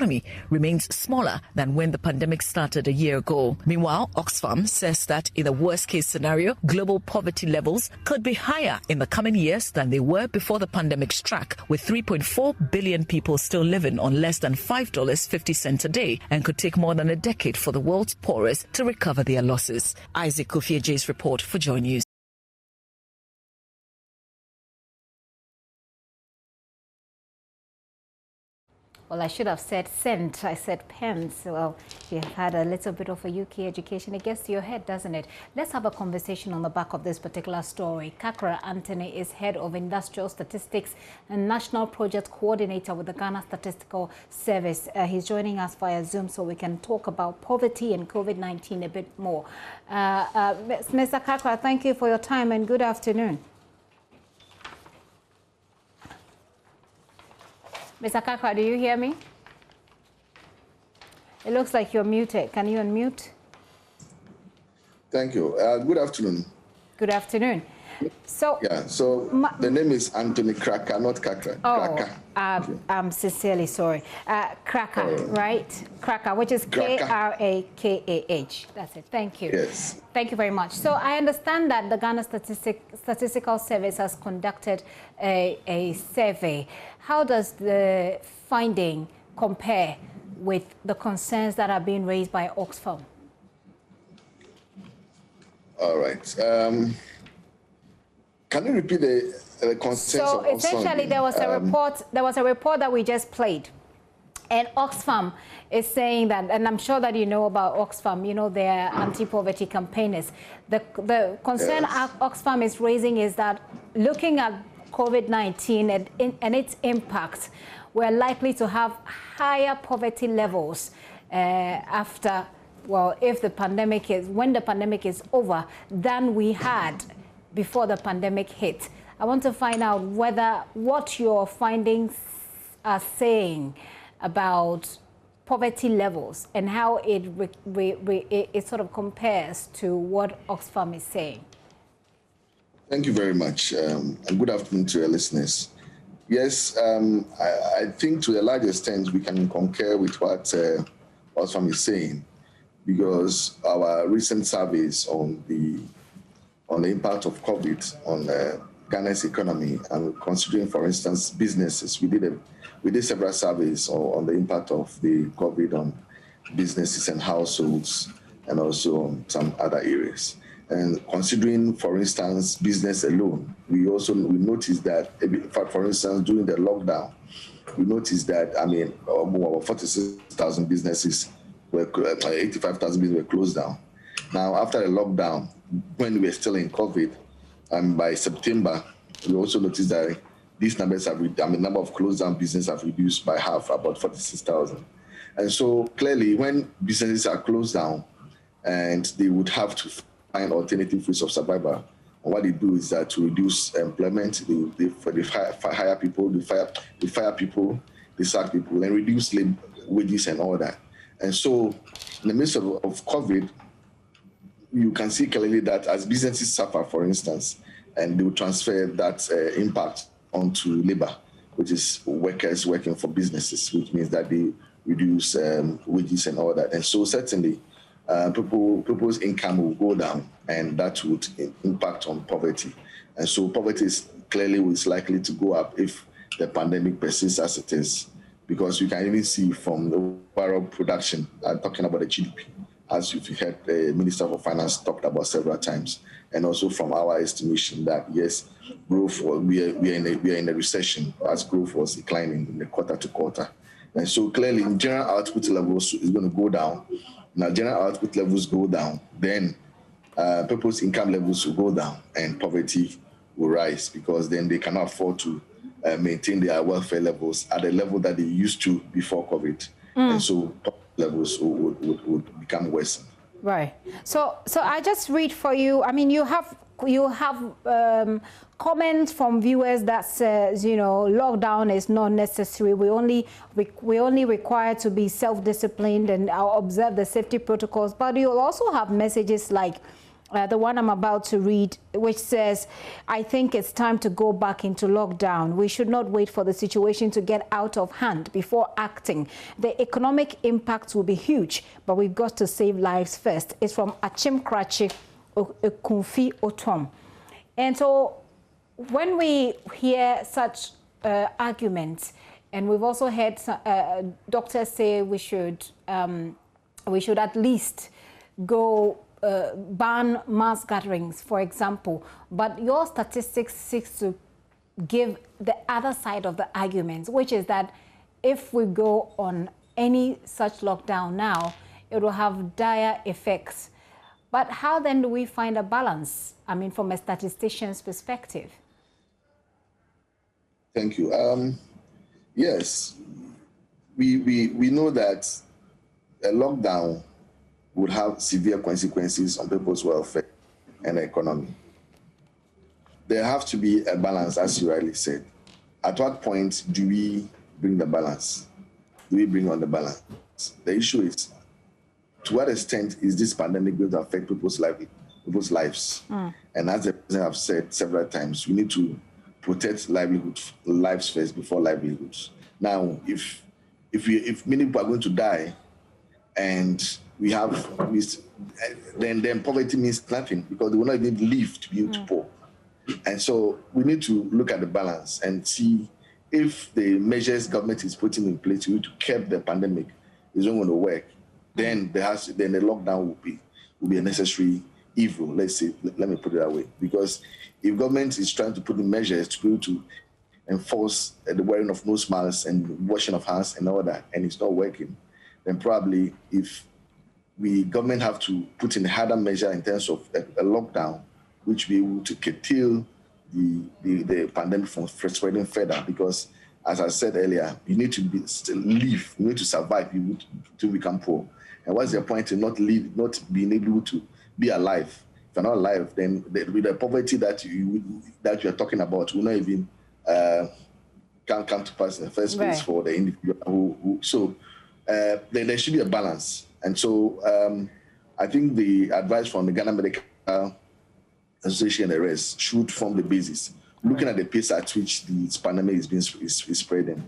remains smaller than when the pandemic started a year ago. Meanwhile, Oxfam says that in the worst-case scenario, global poverty levels could be higher in the coming years than they were before the pandemic struck, with 3.4 billion people still living on less than $5.50 a day, and could take more than a decade for the world's poorest to recover their losses. Isaac Kofi Appiah's report for JoyNews. Well, I should have said cent. I said pence. Well, you have had a little bit of a UK education. It gets to your head, doesn't it? Let's have a conversation on the back of this particular story. Kakra Anthony is head of industrial statistics and national project coordinator with the Ghana Statistical Service. He's joining us via Zoom so we can talk about poverty and COVID-19 a bit more. Mr. Kakra, thank you for your time and good afternoon. Mr. Kakra, do you hear me? It looks like you're muted. Can you unmute? Thank you. Good afternoon. Good afternoon. So the name is Anthony Kraka, not Kakra. Oh, I'm sincerely sorry. Kraka, right? Kraka, which is K-R-A-K-A-H. That's it. Thank you. Yes. Thank you very much. So I understand that the Ghana Statistical Service has conducted a survey. How does the finding compare with the concerns that are being raised by Oxfam? All right. Can you repeat the concerns of Oxfam? So essentially, there was a report. There was a report that we just played, and Oxfam is saying that, and I'm sure that you know about Oxfam. You know, they're anti-poverty campaigners. The concern Oxfam is raising is that looking at COVID-19 and its impact, we're likely to have higher poverty levels after, well, if the pandemic is, when the pandemic is over, than we had before the pandemic hit. I want to find out what your findings are saying about poverty levels and how it sort of compares to what Oxfam is saying. Thank you very much, and good afternoon to your listeners. Yes, I think to a large extent we can concur with what Oxfam is saying, because our recent surveys on the impact of COVID on Ghana's economy, and considering, for instance, businesses, we did several surveys on the impact of the COVID on businesses and households, and also on some other areas. And considering, for instance, business alone, we noticed that, for instance, during the lockdown, we noticed that, 46,000 businesses 85,000 businesses were closed down. Now, after the lockdown, when we were still in COVID, by September, we also noticed that these numbers have, number of closed down businesses have reduced by half, about 46,000. And so clearly, when businesses are closed down, and they would have to find alternative ways of survival, and what they do is that to reduce employment, they hire people, they fire people, they sack people, and reduce wages and all that. And so, in the midst of COVID, you can see clearly that as businesses suffer, for instance, and they will transfer that impact onto labor, which is workers working for businesses, which means that they reduce wages and all that. And so certainly people's income will go down, and that would impact on poverty. And so poverty is likely to go up if the pandemic persists as it is, because you can even see from the overall production, talking about the GDP, as you've heard the Minister for Finance talked about several times, and also from our estimation that yes, growth, we are in a recession as growth was declining in the quarter to quarter. And so clearly, in general output levels is going to go down. Now, general output levels go down, then people's income levels will go down, and poverty will rise, because then they cannot afford to maintain their welfare levels at the level that they used to before COVID. And so levels would become worse. Right. So I just read for you. I mean, you have comments from viewers that says, you know, lockdown is not necessary. We only require to be self-disciplined and observe the safety protocols. But you'll also have messages like the one I'm about to read, which says, I think it's time to go back into lockdown. We should not wait for the situation to get out of hand before acting. The economic impact will be huge, but we've got to save lives first. It's from Achim Krachi Kunfi Otom. And so when we hear such arguments, and we've also heard doctors say we should at least go ban mass gatherings, for example, but your statistics seeks to give the other side of the arguments, which is that if we go on any such lockdown now, it will have dire effects. But how then do we find a balance, I mean, from a statistician's perspective? Thank you. Yes, we know that a lockdown would have severe consequences on people's welfare and the economy. There has to be a balance, as you rightly said. At what point do we bring the balance? Do we bring on the balance? The issue is, to what extent is this pandemic going to affect people's lives? And as the president have said several times, we need to protect lives first before livelihoods. Now, if many people are going to die, and then poverty means nothing, because they will not even live to be able to pour. And so we need to look at the balance and see if the measures government is putting in place to curb the pandemic is not going to work. Then the lockdown will be a necessary evil. Let me put it that way. Because if government is trying to put in measures to be able to enforce the wearing of nose masks and washing of hands and all that, and it's not working, then probably if government have to put in a harder measure in terms of a lockdown, which will be able to curtail the pandemic from spreading further. Because, as I said earlier, you need to live, you need to survive to become poor. And what's the point in not being able to be alive? If you're not alive, then with the poverty that you're talking about will not even can't come to pass in the first place for the individual there should be a balance. And so I think the advice from the Ghana Medical Association and the rest should form the basis. Looking at the pace at which the pandemic is spreading,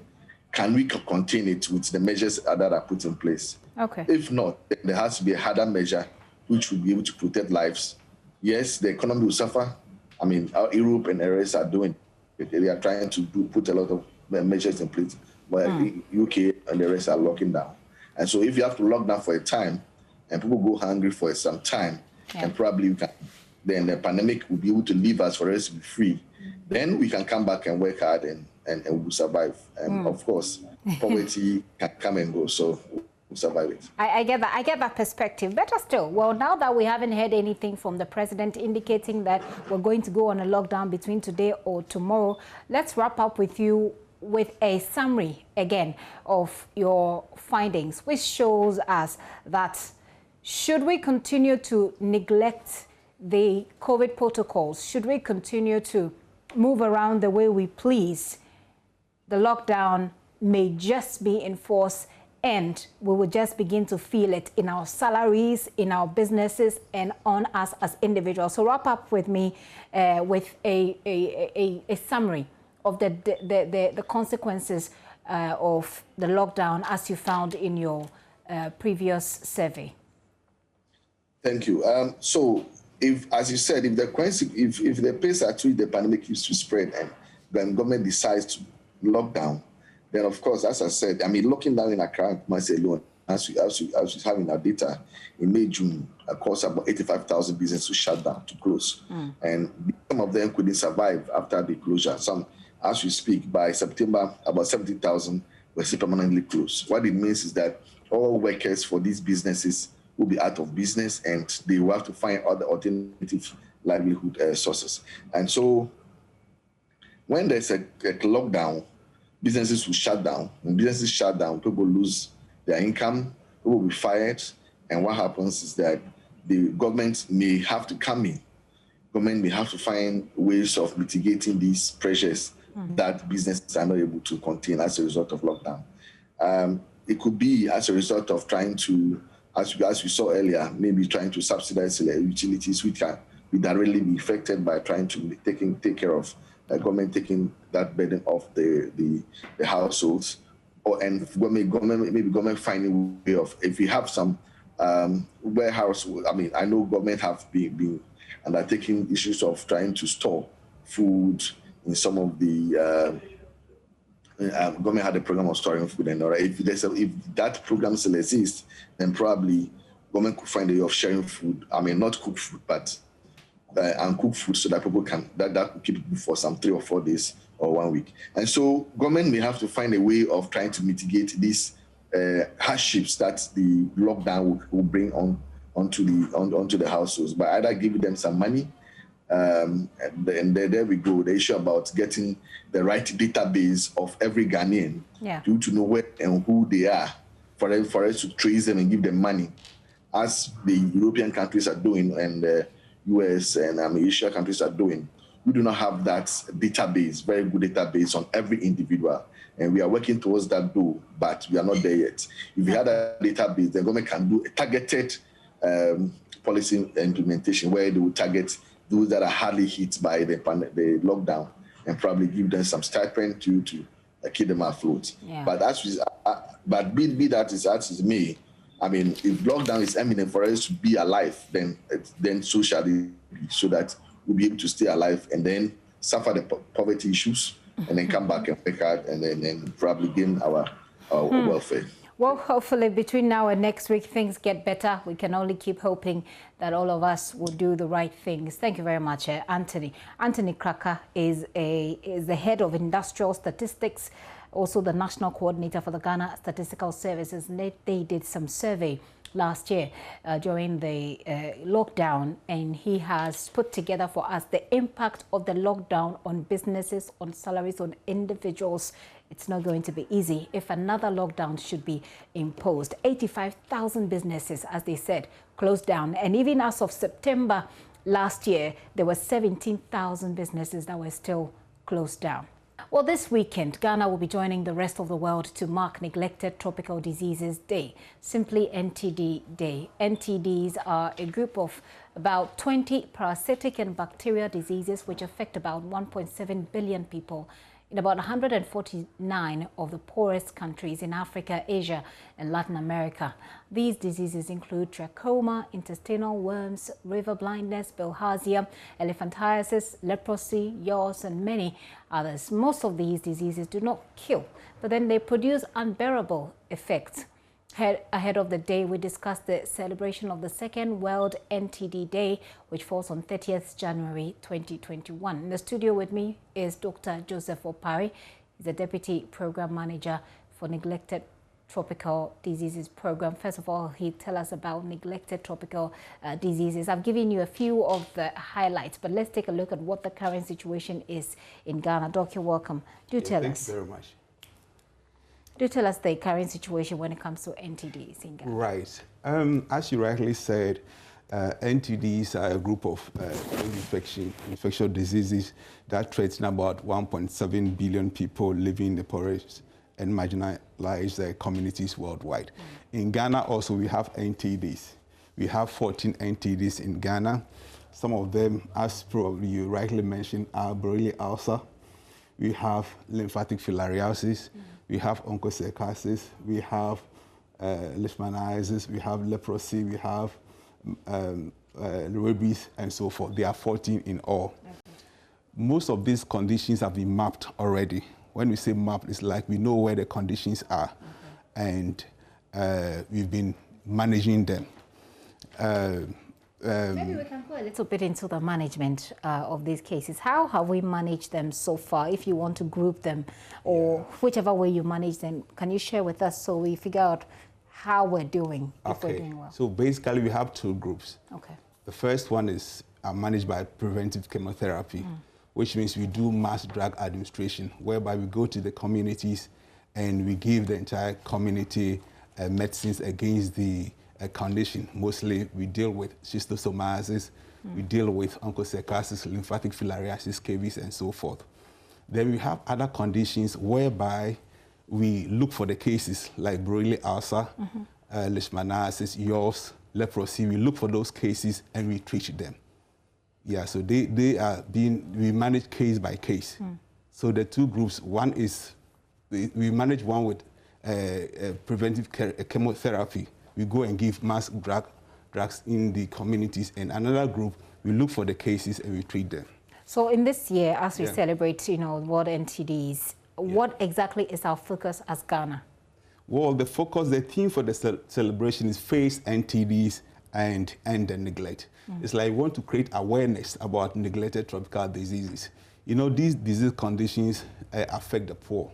can we contain it with the measures that are put in place? Okay. If not, then there has to be a harder measure which will be able to protect lives. Yes, the economy will suffer. I mean, Europe and the rest are doing it. They are trying to put a lot of measures in place, but UK and the rest are locking down. And so if you have to lock down for a time and people go hungry for some time, and probably then the pandemic will be able to leave us for us to be free. Then we can come back and work hard and we'll survive. And of course, poverty can come and go, so we'll survive it. I get that. I get that perspective. Better still, well, now that we haven't heard anything from the president indicating that we're going to go on a lockdown between today or tomorrow, let's wrap up with you with a summary again of your findings, which shows us that should we continue to neglect the COVID protocols, should we continue to move around the way we please, the lockdown may just be enforced and we will just begin to feel it in our salaries, in our businesses, and on us as individuals. So wrap up with me with a summary of the consequences of the lockdown as you found in your previous survey. Thank you. So, as you said, if the pace at which the pandemic used to spread and when government decides to lock down, then of course, as I said, I mean, locking down in Accra alone, as we have in our data, in May, June, across about 85,000 businesses shut down, to close. And some of them couldn't survive after the closure. Some, as we speak, by September, about 70,000 were still permanently closed. What it means is that all workers for these businesses will be out of business and they will have to find other alternative livelihood sources. And so when there's a lockdown, businesses will shut down. When businesses shut down, people lose their income, people will be fired. And what happens is that the government may have to come in. Government may have to find ways of mitigating these pressures that businesses are not able to contain as a result of lockdown. It could be as a result of trying to, as we saw earlier, maybe trying to subsidize utilities which can be directly be affected by trying to take care of government taking that burden off the households, and government finding a way of, if we have some warehouse, I mean, I know government have been undertaking issues of trying to store food in some of the government had a program of storing food, and if that program still exists, then probably government could find a way of sharing food. I mean, not cooked food, but uncooked food, so that people can that could keep people for some 3 or 4 days or 1 week. And so government may have to find a way of trying to mitigate these hardships that the lockdown will bring onto the households by either giving them some money. And there we go. The issue about getting the right database of every Ghanaian to know where and who they are, for us to trace them and give them money, as the European countries are doing and the US and Asia countries are doing. We do not have that database, very good database on every individual, and we are working towards that goal, but we are not there yet. If we had a database, the government can do a targeted policy implementation where they will target those that are hardly hit by the lockdown and probably give them some stipend to keep them afloat. Yeah. But be that as it may, I mean, if lockdown is imminent for us to be alive, then so shall it be, so that we'll be able to stay alive and then suffer the poverty issues and then come back and work hard and then probably gain our welfare. Well, hopefully between now and next week, things get better. We can only keep hoping that all of us will do the right things. Thank you very much, Anthony. Anthony Kraka is the head of industrial statistics, also the national coordinator for the Ghana Statistical Services. And they did some survey last year during the lockdown, and he has put together for us the impact of the lockdown on businesses, on salaries, on individuals. It's not going to be easy if another lockdown should be imposed. 85,000 businesses, as they said, closed down. And even as of September last year, there were 17,000 businesses that were still closed down. Well, this weekend, Ghana will be joining the rest of the world to mark Neglected Tropical Diseases Day, simply NTD Day. NTDs are a group of about 20 parasitic and bacterial diseases which affect about 1.7 billion people in about 149 of the poorest countries in Africa, Asia, and Latin America. These diseases include trachoma, intestinal worms, river blindness, bilharzia, elephantiasis, leprosy, yaws, and many others. Most of these diseases do not kill, but then they produce unbearable effects. Ahead of the day, we discussed the celebration of the second World NTD Day, which falls on 30th January 2021. In the studio with me is Dr. Joseph Opari. He's the Deputy Program Manager for Neglected Tropical Diseases Program. First of all, he'll tell us about neglected tropical diseases. I've given you a few of the highlights, but let's take a look at what the current situation is in Ghana. Doc, you're welcome. Do tell us. Thank you very much. Do tell us the current situation when it comes to NTDs in Ghana. Right. As you rightly said, NTDs are a group of infectious diseases that threaten about 1.7 billion people living in the poorest and marginalized communities worldwide. In Ghana also we have NTDs. We have 14 NTDs in Ghana. Some of them, as probably you rightly mentioned, are Borrelia ulcer. We have lymphatic filariasis. We have onchocerciasis. We have leishmaniasis. We have leprosy. We have rabies, and so forth. There are 14 in all. Most of these conditions have been mapped already. When we say mapped, it's like we know where the conditions are, and we've been managing them. Maybe we can go a little bit into the management of these cases. How have we managed them so far? If you want to group them, or whichever way you manage them, can you share with us so we figure out how we're doing, if we're doing well? So basically we have two groups. Okay. The first one is managed by preventive chemotherapy, which means we do mass drug administration, whereby we go to the communities and we give the entire community medicines against the condition. Mostly we deal with schistosomiasis, we deal with onchocerciasis, lymphatic filariasis, caries, and so forth. Then we have other conditions whereby we look for the cases like Borrelia ulcer, leishmaniasis, yaws, leprosy. We look for those cases and we treat them. Yeah, so we manage case by case. So the two groups, one is, we manage one with preventive chemotherapy. We go and give mass drugs in the communities, and another group, we look for the cases and we treat them. So in this year, as we celebrate, World NTDs, what exactly is our focus as Ghana? Well, the theme for the celebration is face NTDs and end the neglect. It's like we want to create awareness about neglected tropical diseases. These disease conditions affect the poor.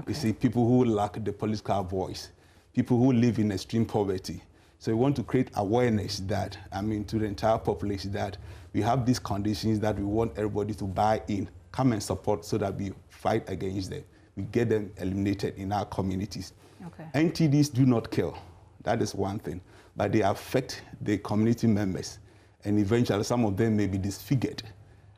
You see, people who lack the political voice, people who live in extreme poverty. So we want to create awareness that, to the entire population, that we have these conditions that we want everybody to buy in, come and support so that we fight against them. We get them eliminated in our communities. NTDs do not kill. That is one thing. But they affect the community members. And eventually some of them may be disfigured.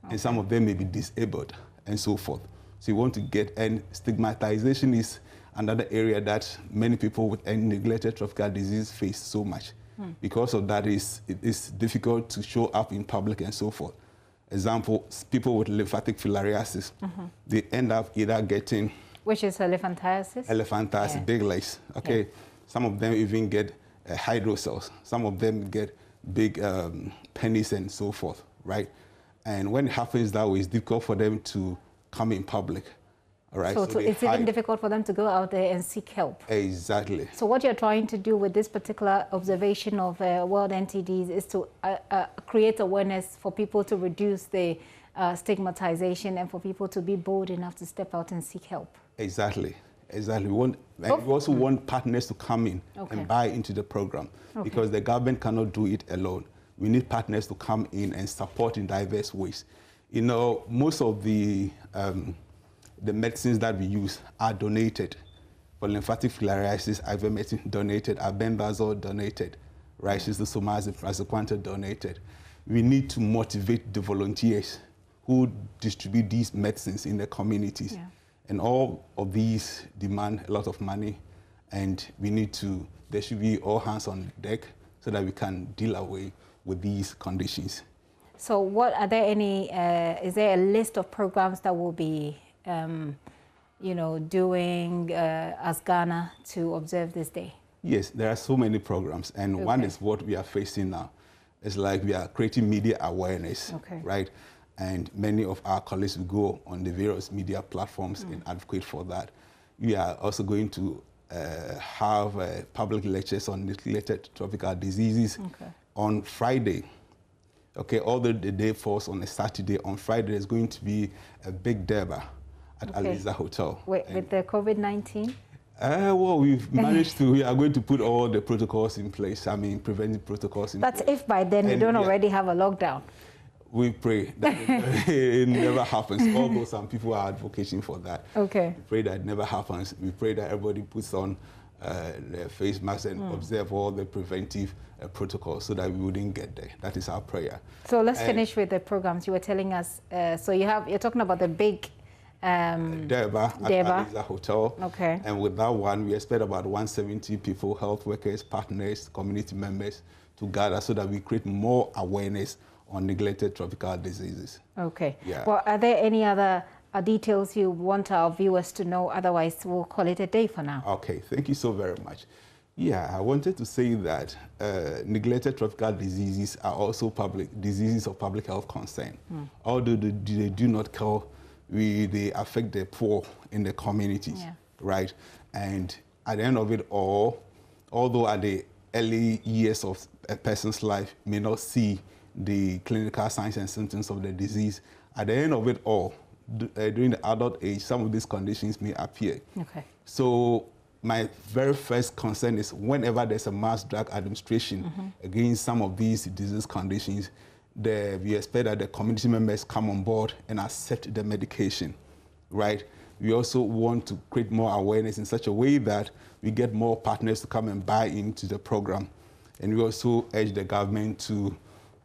And some of them may be disabled and so forth. So you want to get, and stigmatization is another area that many people with neglected tropical disease face so much. Because of that, it is difficult to show up in public and so forth. Example, people with lymphatic filariasis, they end up either getting... Which is elephantiasis? Elephantiasis, big legs, okay? Some of them even get hydroceles. Some of them get big penis and so forth, right? And when it happens that way, it's difficult for them to come in public, all right? So it's even difficult for them to go out there and seek help. Exactly. So what you're trying to do with this particular observation of World NTDs is to create awareness for people to reduce the stigmatization and for people to be bold enough to step out and seek help. Exactly. We also want partners to come in and buy into the program because the government cannot do it alone. We need partners to come in and support in diverse ways. Most of the medicines that we use are donated. For lymphatic filariasis, ivermectin donated, albendazole donated, schistosomiasis, praziquantel donated. We need to motivate the volunteers who distribute these medicines in the communities. And all of these demand a lot of money, and there should be all hands on deck so that we can deal away with these conditions. So what are there is there a list of programs that will be, doing as Ghana to observe this day? Yes, there are so many programs, and one is what we are facing now. It's like we are creating media awareness, right? And many of our colleagues will go on the various media platforms and advocate for that. We are also going to have public lectures on neglected tropical diseases on Friday. Although the day falls on a Saturday, on Friday there's going to be a big Durbar at Aliza Hotel. Wait, with the COVID-19? Well, we've managed to, we are going to put all the protocols in place, preventive protocols in place. That's if by then we don't already have a lockdown. We pray that it never happens, although some people are advocating for that. We pray that it never happens. We pray that everybody puts on their face masks and observe all the preventive protocols so that we wouldn't get there. That is our prayer. So let's finish with the programs you were telling us. So you're talking about the big Deba at Aliza Hotel. Okay. And with that one, we expect about 170 people, health workers, partners, community members to gather so that we create more awareness on neglected tropical diseases. Okay. Yeah. Well, are there any other details you want our viewers to know? Otherwise, we'll call it a day for now. Okay. Thank you so very much. Yeah, I wanted to say that neglected tropical diseases are also diseases of public health concern. Although they do not kill, they affect the poor in the communities, right? And at the end of it all, although at the early years of a person's life may not see the clinical signs and symptoms of the disease, at the end of it all, during the adult age, some of these conditions may appear. Okay. So my very first concern is whenever there's a mass drug administration against some of these disease conditions, we expect that the community members come on board and accept the medication, right? We also want to create more awareness in such a way that we get more partners to come and buy into the program. And we also urge the government to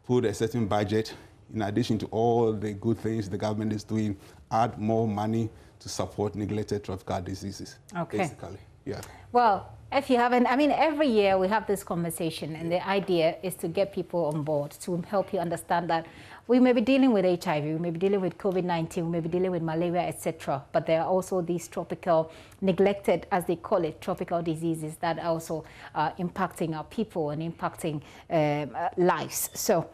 put a certain budget, in addition to all the good things the government is doing, add more money to support neglected tropical diseases. Okay. Basically, yeah. Well, if you haven't, I mean, every year we have this conversation, and the idea is to get people on board to help you understand that we may be dealing with HIV, we may be dealing with COVID-19, we may be dealing with malaria, etc. But there are also these tropical, neglected, as they call it, tropical diseases that are also impacting our people and impacting lives. So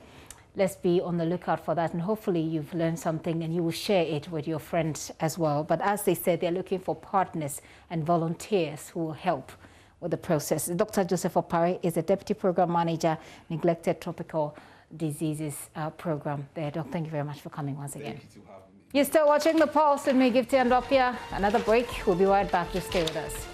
let's be on the lookout for that, and hopefully you've learned something and you will share it with your friends as well. But as they said, they're looking for partners and volunteers who will help with the process. Dr. Joseph Opare is the Deputy Program Manager, Neglected Tropical Diseases Program there. Doc, thank you very much for coming once again. Thank you for having me. You're still watching The Pulse with me, Gifty and Dopia. Another break. We'll be right back. Just stay with us.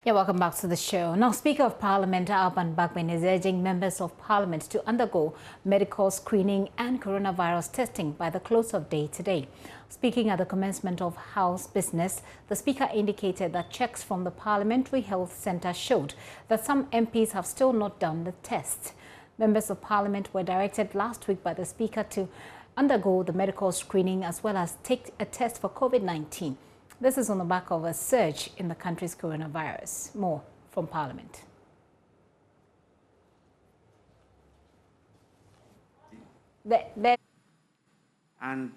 Yeah, welcome back to the show. Now, Speaker of Parliament Alban Bagbin is urging members of Parliament to undergo medical screening and coronavirus testing by the close of day today. Speaking at the commencement of House business, the Speaker indicated that checks from the Parliamentary Health Centre showed that some MPs have still not done the test. Members of Parliament were directed last week by the Speaker to undergo the medical screening as well as take a test for COVID-19. This is on the back of a surge in the country's coronavirus. More from Parliament. And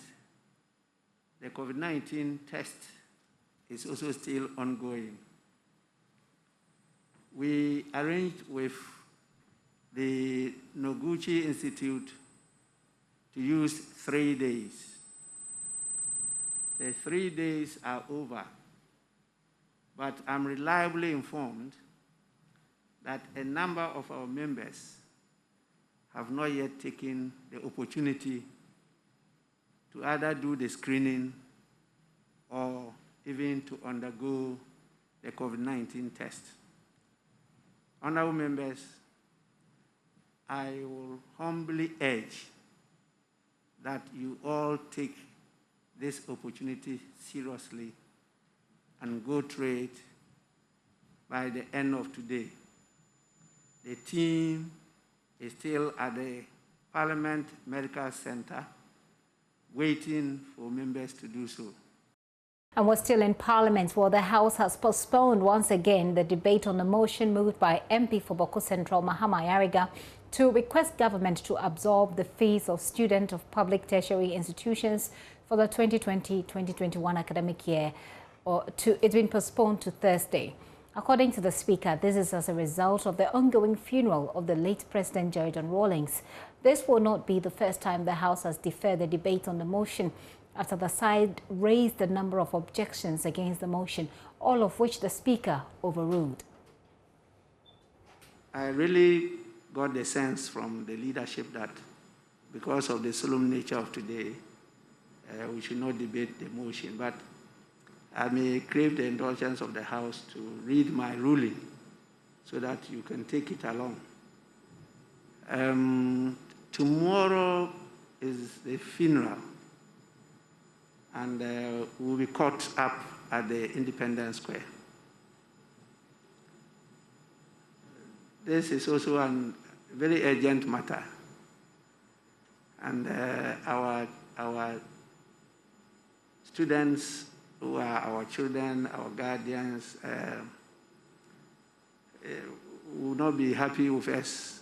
the COVID-19 test is also still ongoing. We arranged with the Noguchi Institute to use 3 days. The 3 days are over, but I'm reliably informed that a number of our members have not yet taken the opportunity to either do the screening or even to undergo the COVID-19 test. Honorable members, I will humbly urge that you all take this opportunity seriously and go through it by the end of today. The team is still at the Parliament Medical Center waiting for members to do so. And we're still in Parliament, where the House has postponed once again the debate on the motion moved by MP for Boko Central Mahama Yariga to request government to absorb the fees of students of public tertiary institutions for the 2020-2021 academic year. It's been postponed to Thursday. According to the Speaker, this is as a result of the ongoing funeral of the late President Jerry John Rawlings. This will not be the first time the House has deferred the debate on the motion, after the side raised a number of objections against the motion, all of which the Speaker overruled. I really got the sense from the leadership that because of the solemn nature of today, we should not debate the motion, but I may crave the indulgence of the House to read my ruling so that you can take it along. Tomorrow is the funeral, and we'll be caught up at the Independence Square. this is also a very urgent matter. And our students who are our children, our guardians, will not be happy with us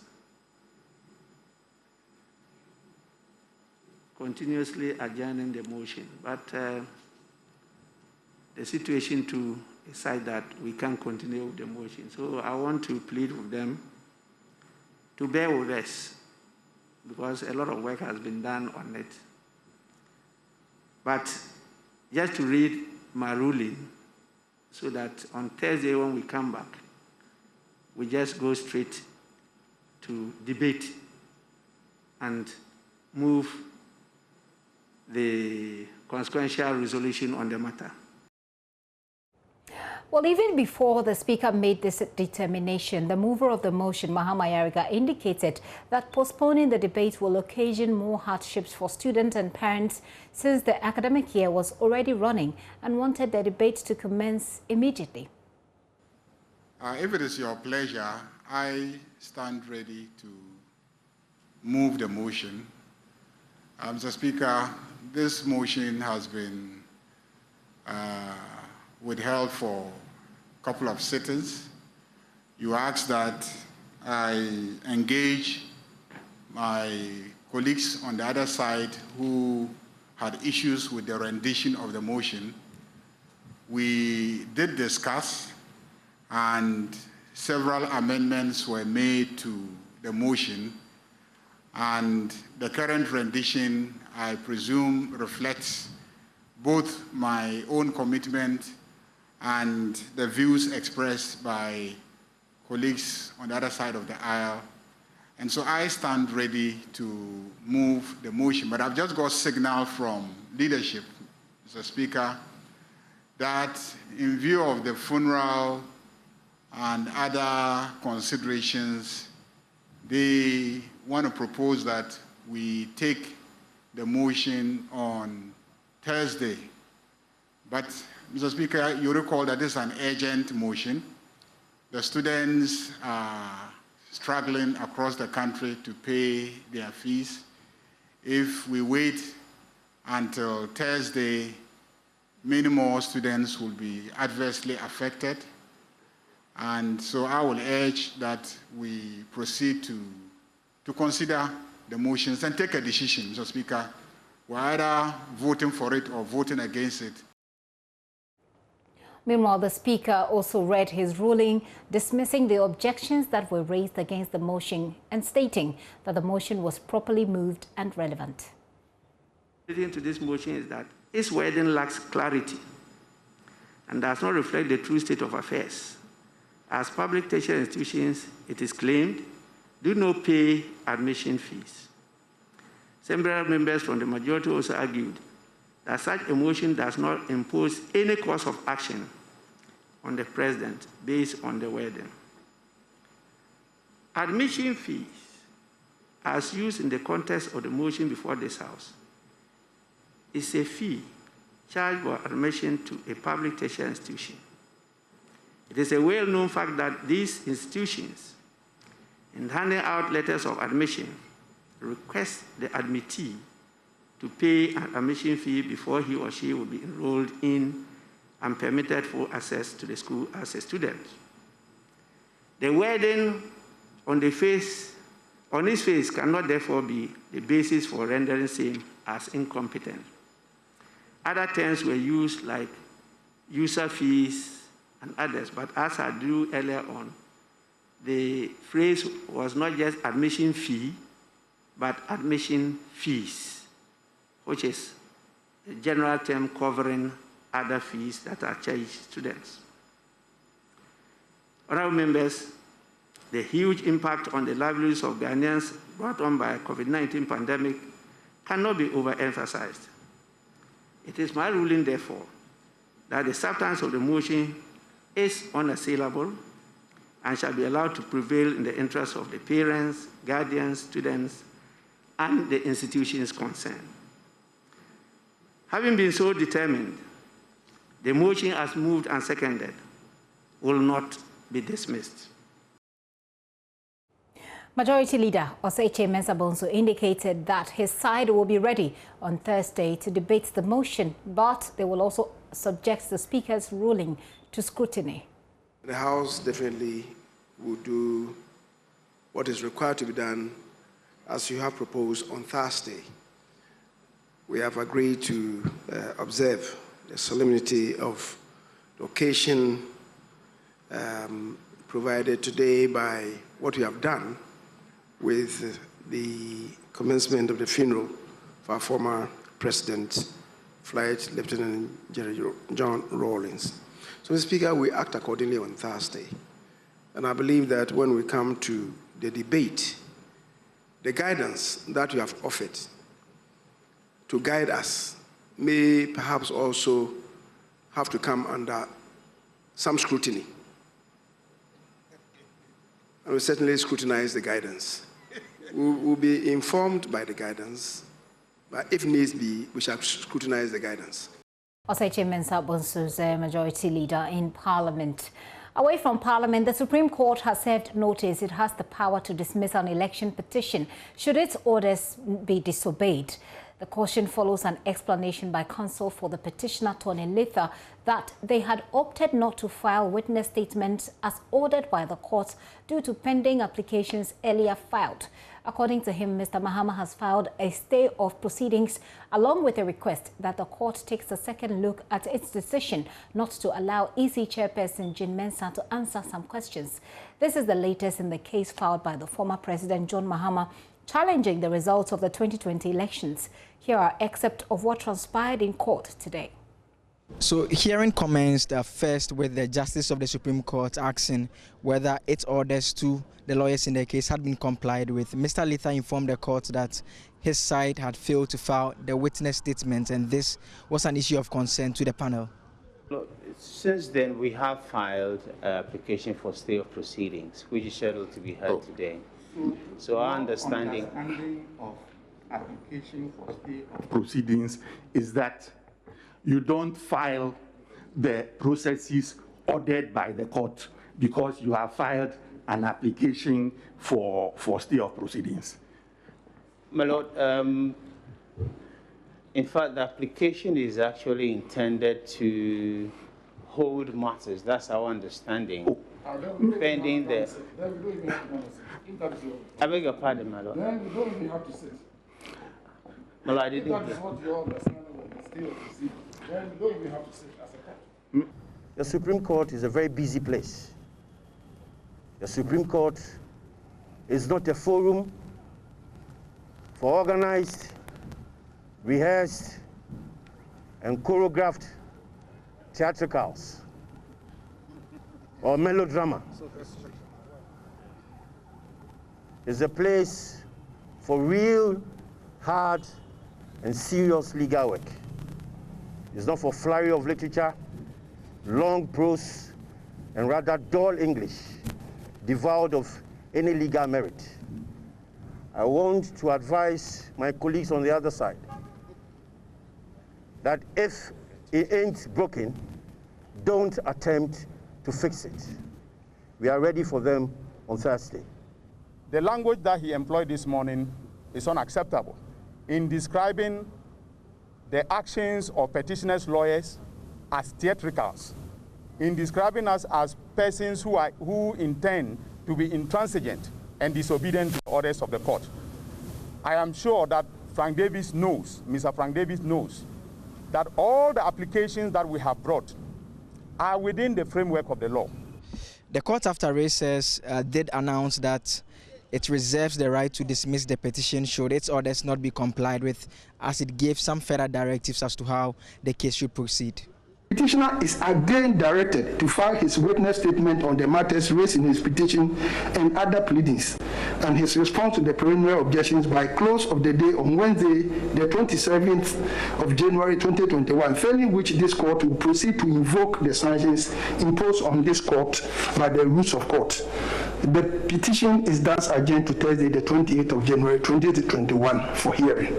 continuously adjourning the motion. But the situation too is such that we can't continue with the motion. So I want to plead with them to bear with us, because a lot of work has been done on it. But just to read my ruling, so that on Thursday when we come back, we just go straight to debate and move the consequential resolution on the matter. Well, even before the Speaker made this determination, the mover of the motion, Mahama Yariga, indicated that postponing the debate will occasion more hardships for students and parents since the academic year was already running, and wanted the debate to commence immediately. If it is your pleasure, I stand ready to move the motion. Mr. Speaker, this motion has been withheld for a couple of sittings. You asked that I engage my colleagues on the other side who had issues with the rendition of the motion. We did discuss, and several amendments were made to the motion, and the current rendition, I presume, reflects both my own commitment and the views expressed by colleagues on the other side of the aisle. And so I stand ready to move the motion. But I've just got signal from leadership, Mr. Speaker, that in view of the funeral and other considerations, they want to propose that we take the motion on Thursday. But, Mr. Speaker, you recall that this is an urgent motion. The students are struggling across the country to pay their fees. If we wait until Thursday, many more students will be adversely affected. And so I will urge that we proceed to consider the motions and take a decision, Mr. Speaker. We're either voting for it or voting against it. Meanwhile, the Speaker also read his ruling, dismissing the objections that were raised against the motion and stating that the motion was properly moved and relevant. Leading to this motion is that its wording lacks clarity and does not reflect the true state of affairs. As public tertiary institutions, it is claimed, do not pay admission fees. Several members from the majority also argued that such a motion does not impose any course of action on the president based on the wording. Admission fees, as used in the context of the motion before this House, is a fee charged for admission to a public tertiary institution. It is a well-known fact that these institutions, in handing out letters of admission, request the admittee to pay an admission fee before he or she will be enrolled in and permitted full access to the school as a student. The wording on its face cannot therefore be the basis for rendering same as incompetent. Other terms were used like user fees and others, but as I drew earlier on, the phrase was not just admission fee, but admission fees, which is a general term covering other fees that are charged students. Honorable members, the huge impact on the livelihoods of Ghanaians brought on by COVID-19 pandemic cannot be overemphasized. It is my ruling, therefore, that the substance of the motion is unassailable and shall be allowed to prevail in the interest of the parents, guardians, students, and the institutions concerned. Having been so determined, the motion as moved and seconded will not be dismissed. Majority Leader Oseche Mensah-Bonsu indicated that his side will be ready on Thursday to debate the motion, but they will also subject the Speaker's ruling to scrutiny. The House definitely will do what is required to be done as you have proposed on Thursday. We have agreed to observe the solemnity of the occasion provided today by what we have done with the commencement of the funeral for our former President, Flight Lieutenant General John Rawlings. So, Mr. Speaker, we act accordingly on Thursday. And I believe that when we come to the debate, the guidance that you have offered to guide us may perhaps also have to come under some scrutiny. And we certainly scrutinize the guidance. We'll be informed by the guidance, but if needs be, we shall scrutinize the guidance. Oseche Mensah-Bonsu's Majority Leader in Parliament. Away from Parliament, the Supreme Court has served notice it has the power to dismiss an election petition should its orders be disobeyed. The caution follows an explanation by counsel for the petitioner, Tony Letha, that they had opted not to file witness statements as ordered by the court due to pending applications earlier filed. According to him, Mr. Mahama has filed a stay of proceedings along with a request that the court takes a second look at its decision not to allow EC Chairperson Jean Mensah to answer some questions. This is the latest in the case filed by the former President John Mahama challenging the results of the 2020 elections. Here are excerpts of what transpired in court today. So hearing commenced first with the Justice of the Supreme Court asking whether its orders to the lawyers in the case had been complied with. Mr. Letha informed the court that his side had failed to file the witness statement, and this was an issue of concern to the panel. Look, since then, we have filed an application for stay of proceedings, which is scheduled to be heard today. So our understanding of application for stay of proceedings is that you don't file the processes ordered by the court because you have filed an application for stay of proceedings. My Lord, in fact, the application is actually intended to hold matters. That's our understanding. Pending the... I beg your pardon, my Lord. Then you don't even have to sit. My Lord, I didn't That is what your understanding of the stay of proceedings. Then you don't even have to sit as a court. The Supreme Court is a very busy place. The Supreme Court is not a forum for organized, rehearsed, and choreographed theatricals or melodrama. It's a place for real, hard, and serious legal work. It's not for flurry of literature, long prose, and rather dull English, devoid of any legal merit. I want to advise my colleagues on the other side that if it ain't broken, don't attempt to fix it. We are ready for them on Thursday. The language that he employed this morning is unacceptable in describing the actions of petitioners' lawyers as theatricals, in describing us as persons who intend to be intransigent and disobedient to the orders of the court. I am sure that Frank Davis knows, Mr. Frank Davis knows, that all the applications that we have brought are within the framework of the law. The court, after recess, did announce that it reserves the right to dismiss the petition should its orders not be complied with, as it gave some further directives as to how the case should proceed. Petitioner is again directed to file his witness statement on the matters raised in his petition and other pleadings, and his response to the preliminary objections by close of the day on Wednesday, the 27th of January 2021, failing which this court will proceed to invoke the sanctions imposed on this court by the rules of court. The petition is thus adjourned to Thursday, the 28th of January 2021 for hearing.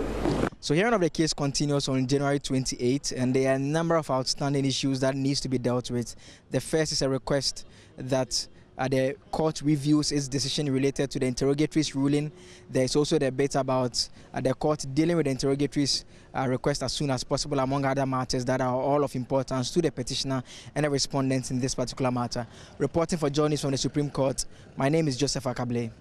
So hearing of the case continues on January 28th, and there are a number of outstanding issues that needs to be dealt with. The first is a request that the court reviews its decision related to the interrogatories ruling. There is also the debate about the court dealing with the interrogatories request as soon as possible, among other matters that are all of importance to the petitioner and the respondents in this particular matter. Reporting for JoyNews from the Supreme Court, my name is Joseph Akable.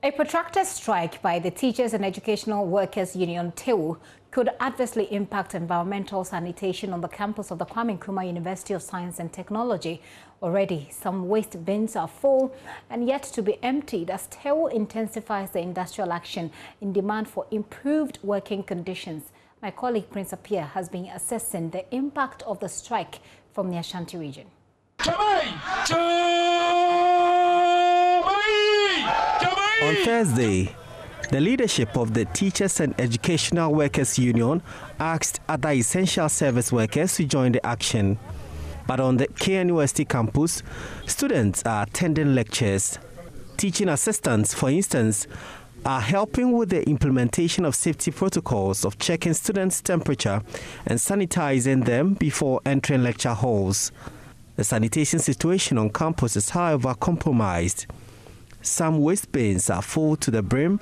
A protracted strike by the Teachers and Educational Workers Union, TEU, could adversely impact environmental sanitation on the campus of the Kwame Nkrumah University of Science and Technology. Already, some waste bins are full and yet to be emptied as TEU intensifies the industrial action in demand for improved working conditions. My colleague Prince Appiah has been assessing the impact of the strike from the Ashanti region. On Thursday, the leadership of the Teachers and Educational Workers Union asked other essential service workers to join the action. But on the KNUST campus, students are attending lectures. Teaching assistants, for instance, are helping with the implementation of safety protocols of checking students' temperature and sanitizing them before entering lecture halls. The sanitation situation on campus is, however, compromised. Some waste bins are full to the brim.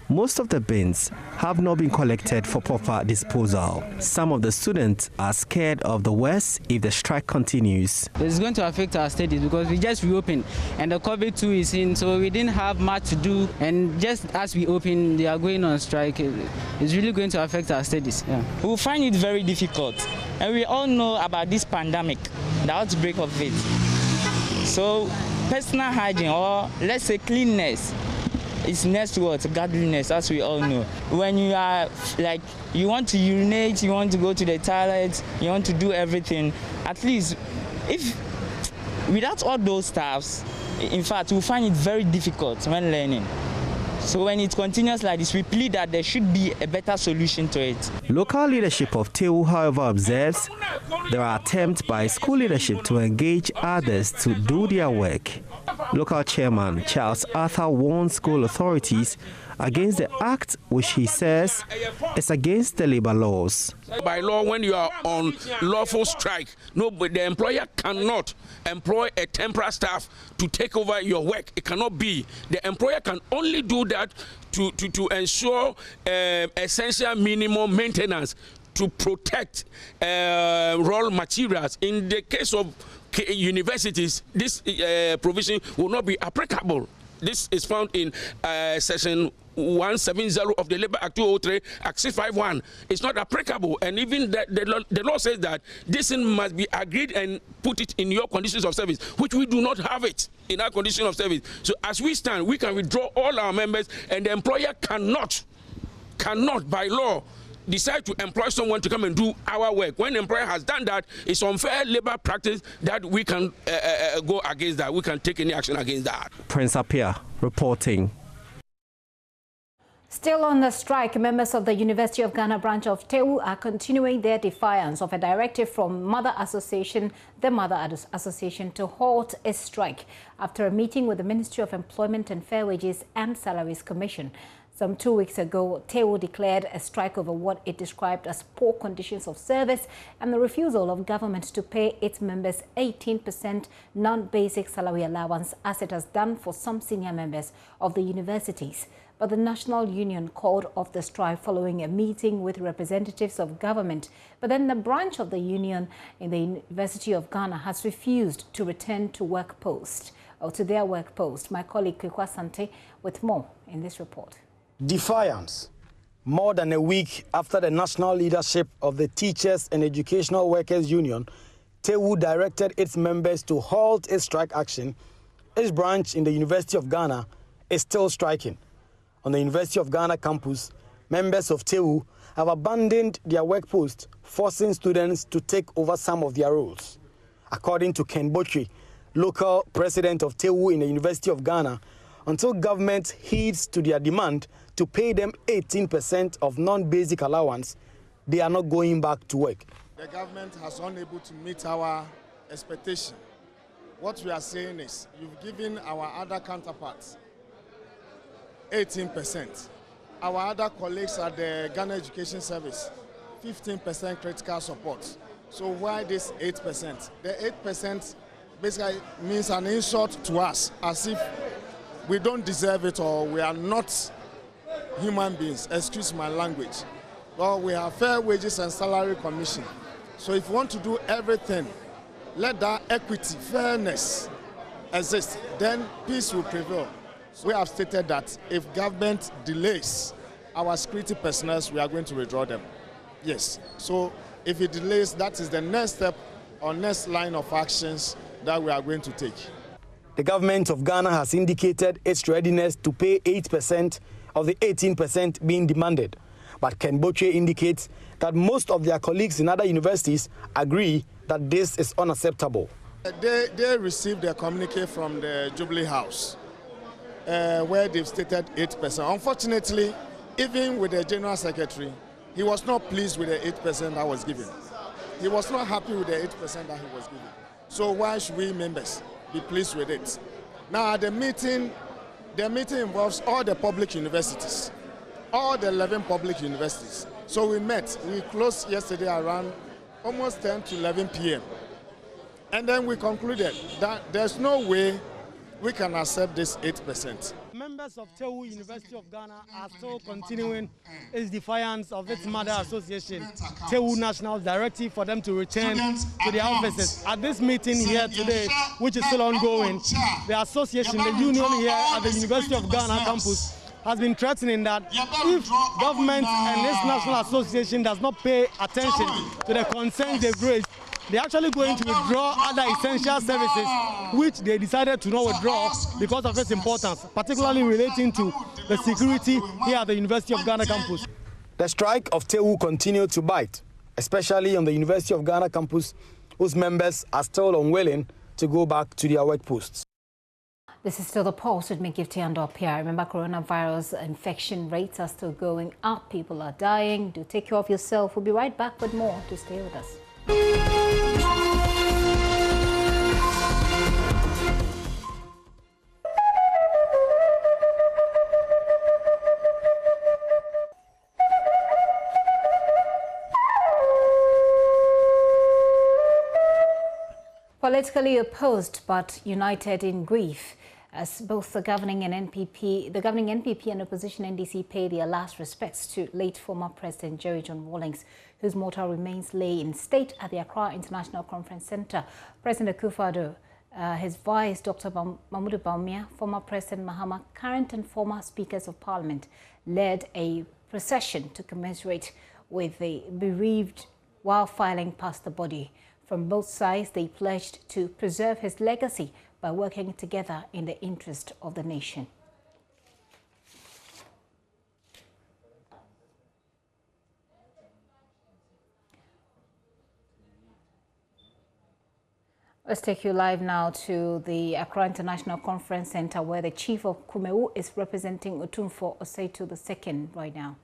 Most of the bins have not been collected for proper disposal. Some of the students are scared of the worst if the strike continues. It's going to affect our studies because we just reopened and the COVID-2 is in, so we didn't have much to do. And just as we open, they are going on strike. It's really going to affect our studies. Yeah. We'll find it very difficult. And we all know about this pandemic, the outbreak of it. So personal hygiene, or let's say cleanliness, is next to godliness, as we all know. When you are like, you want to urinate, you want to go to the toilet, you want to do everything, at least if without all those stuffs, in fact, we'll find it very difficult when learning. So when it continues like this, we plead that there should be a better solution to it. Local leadership of TEU, however, observes there are attempts by school leadership to engage others to do their work. Local chairman Charles Arthur warns school authorities against the act, which he says is against the labor laws. By law, when you are on lawful strike, the employer cannot employ a temporary staff to take over your work. It cannot be. The employer can only do that to ensure essential minimum maintenance to protect raw materials. In the case of universities, this provision will not be applicable. This is found in section 170 of the Labour Act 203, Act 651. It's not applicable, and even the law says that this must be agreed and put it in your conditions of service, which we do not have it in our condition of service. So as we stand, we can withdraw all our members, and the employer cannot by law decide to employ someone to come and do our work. When the employer has done that, it's unfair labor practice that we can go against that. We can take any action against that. Prince Appiah reporting. Still on the strike, members of the University of Ghana branch of TEU are continuing their defiance of a directive from the Mother Association to halt its strike after a meeting with the Ministry of Employment and Fair Wages and Salaries Commission. Some 2 weeks ago, TEU declared a strike over what it described as poor conditions of service and the refusal of government to pay its members 18% non-basic salary allowance, as it has done for some senior members of the universities. But the National Union called off the strike following a meeting with representatives of government. But then the branch of the union in the University of Ghana has refused to return to their work post. My colleague Kwekwa Sante with more in this report. Defiance. More than a week after the national leadership of the Teachers and Educational Workers Union, TEU directed its members to halt its strike action, its branch in the University of Ghana is still striking. On the University of Ghana campus, members of TEU have abandoned their work post, forcing students to take over some of their roles. According to Ken Botri, local president of TEU in the University of Ghana, until government heeds to their demand to pay them 18% of non-basic allowance, they are not going back to work. The government has unable to meet our expectation. What we are saying is, you've given our other counterparts 18%. Our other colleagues at the Ghana Education Service, 15% critical support. So why this 8%? The 8% basically means an insult to us, as if we don't deserve it or we are not human beings. Excuse my language. Well, we have Fair Wages and Salary Commission. So if you want to do everything, let that equity, fairness exist, then peace will prevail. We have stated that if government delays our security personnel, we are going to withdraw them. Yes. So if it delays, that is the next step or next line of actions that we are going to take. The government of Ghana has indicated its readiness to pay 8% of the 18% being demanded. But Ken Boche indicates that most of their colleagues in other universities agree that this is unacceptable. They received a communique from the Jubilee House where they've stated 8%. Unfortunately, even with the General Secretary, he was not pleased with the 8% that was given. He was not happy with the 8% that he was given. So why should we members be pleased with it? Now the meeting involves all the public universities, all the 11 public universities. So we met, we closed yesterday around almost 10 to 11 p.m. And then we concluded that there's no way we can accept this 8%. Members of Tewu University of Ghana are still continuing its defiance of its mother association, Tewu National Directive, for them to return to their offices. At this meeting here today, which is still ongoing, the association, the union here at the University of Ghana campus, has been threatening that if government and this national association does not pay attention to the concerns they've raised, they're actually going to withdraw other essential services, which they decided to not withdraw because of its importance, particularly relating to the security here at the University of Ghana campus. The strike of Tewu continued to bite, especially on the University of Ghana campus, whose members are still unwilling to go back to their work posts. This is still the Pulse with me, Gifty and Opia. Remember, coronavirus infection rates are still going up. People are dying. Do take care of yourself. We'll be right back with more. To stay with us. Politically opposed but united in grief, as both the governing NPP and opposition NDC pay their last respects to late former President Jerry John Rawlings, whose mortal remains lay in state at the Accra International Conference Centre. President Akufo-Addo, his vice Dr. Mahmoud Bawumia, former President Mahama, current and former Speakers of Parliament, led a procession to commiserate with the bereaved while filing past the body. From both sides, they pledged to preserve his legacy by working together in the interest of the nation. Let's take you live now to the Accra International Conference Centre, where the Chief of Kumewu is representing Otumfuo Oseitu II right now.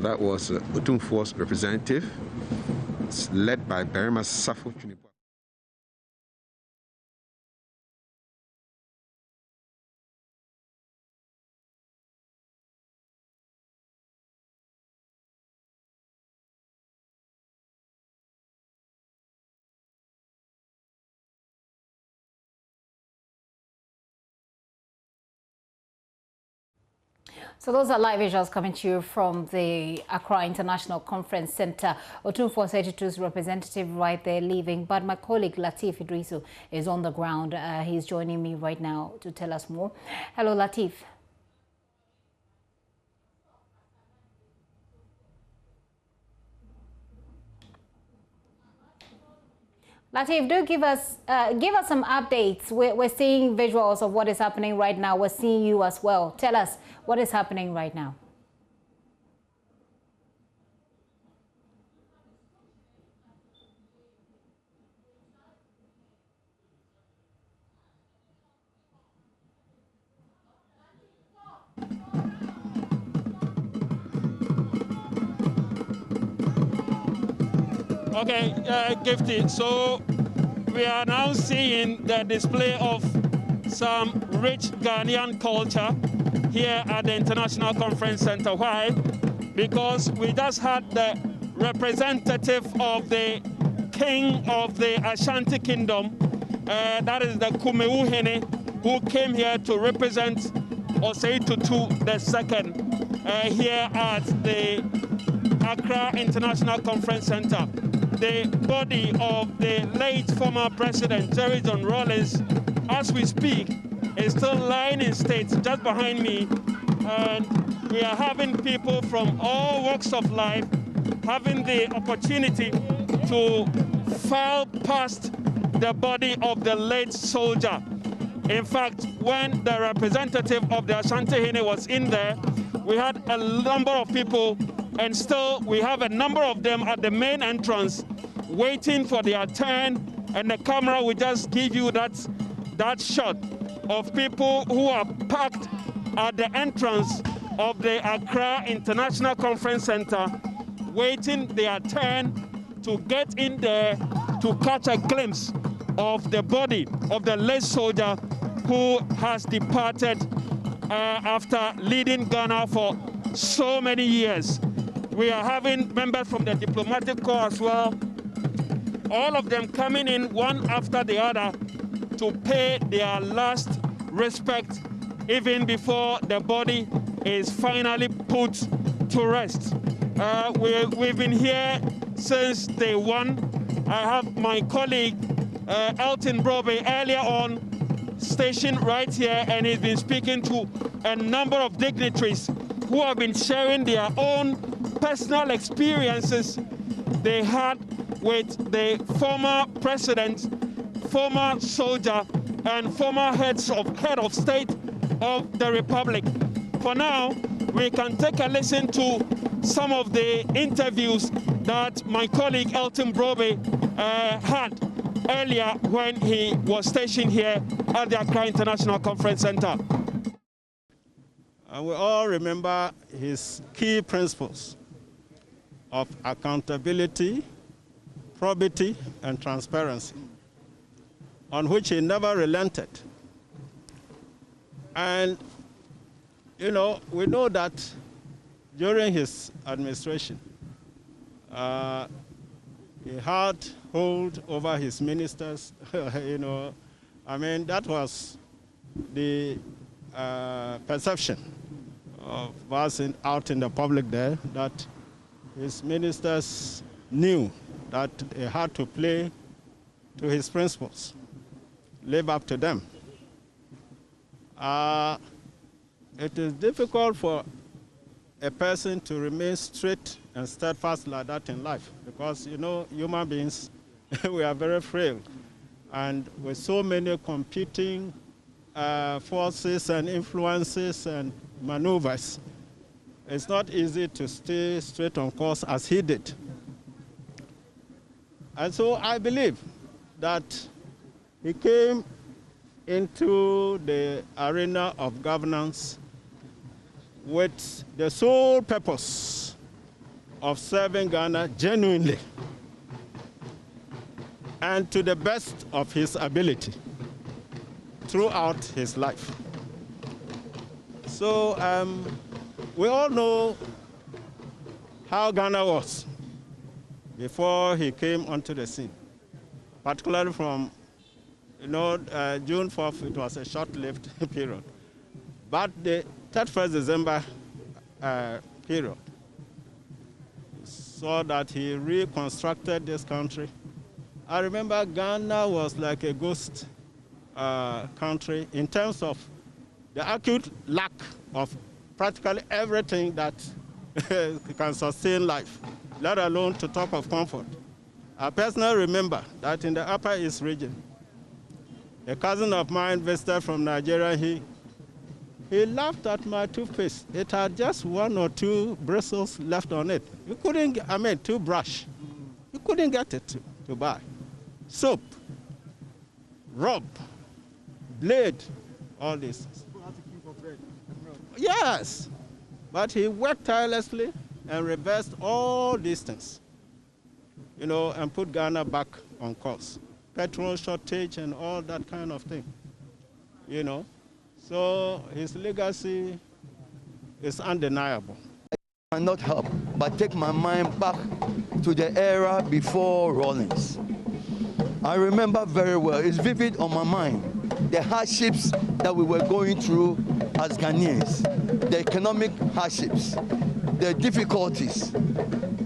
that was Otumfuo's representative. It's led by Berima Safo Chunipo. So those are live visuals coming to you from the Accra International Conference Center. Otumfuo 32's representative right there leaving, but my colleague Latif Idrisu is on the ground. He's joining me right now to tell us more. Hello, Latif. Latif, do give us some updates. We're seeing visuals of what is happening right now. We're seeing you as well. Tell us what is happening right now. Okay, Gifty. So we are now seeing the display of some rich Ghanaian culture here at the International Conference Center. Why? Because we just had the representative of the king of the Ashanti Kingdom, that is the Kumeu Hene, who came here to represent Osei Tutu II here at the Accra International Conference Center. The body of the late former President Jerry John Rawlings, as we speak, is still lying in state just behind me. And we are having people from all walks of life having the opportunity to file past the body of the late soldier. In fact, when the representative of the Ashanti Hene was in there, we had a number of people, and still we have a number of them at the main entrance waiting for their turn, and the camera will just give you that shot of people who are packed at the entrance of the Accra International Conference Center, waiting their turn to get in there to catch a glimpse of the body of the late soldier who has departed after leading Ghana for so many years. We are having members from the diplomatic corps as well, all of them coming in one after the other to pay their last respect even before the body is finally put to rest. We've been here since day one. I have my colleague Elton Brobe earlier on stationed right here, and he's been speaking to a number of dignitaries who have been sharing their own personal experiences they had with the former president, former soldier, and former head of state of the Republic. For now, we can take a listen to some of the interviews that my colleague Elton Brobe had earlier when he was stationed here at the Accra International Conference Center. And we all remember his key principles of accountability, probity, and transparency, on which he never relented. And, you know, we know that during his administration, he had hold over his ministers. You know, I mean, that was the perception of us out in the public there, that his ministers knew that he had to play to his principles, live up to them. It is difficult for a person to remain straight and steadfast like that in life, because, you know, human beings, we are very frail. And with so many competing forces and influences and maneuvers, it's not easy to stay straight on course as he did. And so I believe that he came into the arena of governance with the sole purpose of serving Ghana genuinely and to the best of his ability throughout his life. So we all know how Ghana was before he came onto the scene, particularly from June 4th, it was a short-lived period. But the 31st December period saw that he reconstructed this country. I remember Ghana was like a ghost country in terms of the acute lack of practically everything that can sustain life, let alone to talk of comfort. I personally remember that in the Upper East region, a cousin of mine visited from Nigeria. He laughed at my toothpaste. It had just 1 or 2 bristles left on it. You couldn't, toothbrush. You couldn't get it to buy. Soap, rub, blade, all these. Yes, but he worked tirelessly and reversed all these things, and put Ghana back on course. Petrol shortage and all that kind of thing, So his legacy is undeniable. I cannot help but take my mind back to the era before Rawlings. I remember very well, it's vivid on my mind, the hardships that we were going through as Ghanaians, the economic hardships, the difficulties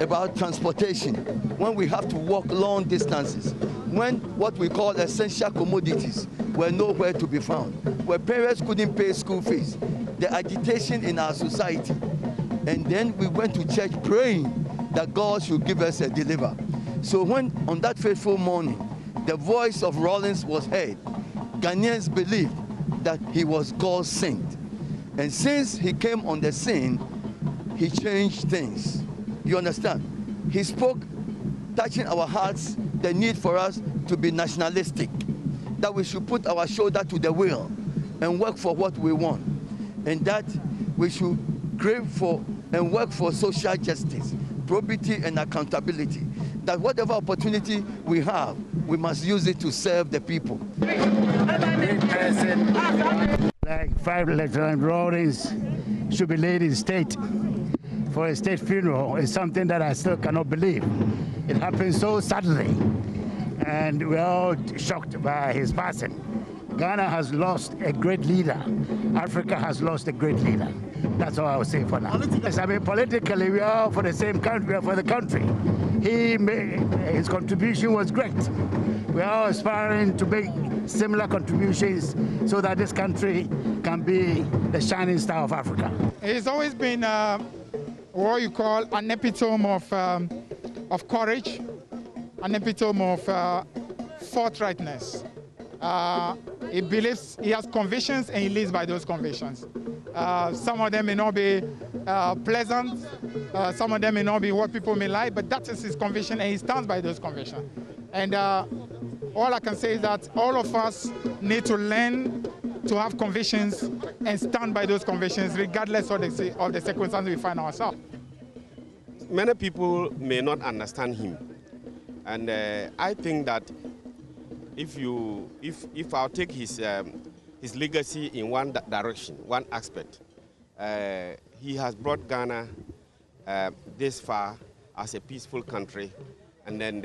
about transportation, when we have to walk long distances, when what we call essential commodities were nowhere to be found, where parents couldn't pay school fees, the agitation in our society. And then we went to church praying that God should give us a deliver. So when on that fateful morning, the voice of Rawlings was heard, Ghanaians believed that he was God's saint. And since he came on the scene, he changed things. You understand? He spoke, touching our hearts, the need for us to be nationalistic, that we should put our shoulder to the wheel and work for what we want, and that we should crave for and work for social justice, probity and accountability, that whatever opportunity we have, we must use it to serve the people. Like 5 Lieutenant Rawlings should be laid in state for a state funeral is something that I still cannot believe. It happened so suddenly, and we're all shocked by his passing. Ghana has lost a great leader. Africa has lost a great leader. That's all I will say for now. Yes, politically, we are for the same country, we are for the country. His contribution was great. We are all aspiring to make similar contributions so that this country can be the shining star of Africa. He's always been what you call an epitome of courage, an epitome of forthrightness. He believes, he has convictions, and he lives by those convictions. Some of them may not be pleasant, some of them may not be what people may like, but that is his conviction, and he stands by those convictions. And all I can say is that all of us need to learn to have convictions and stand by those convictions, regardless of the circumstances we find ourselves. Many people may not understand him, and I think that if I'll take his legacy in one direction, one aspect, he has brought Ghana this far as a peaceful country, and then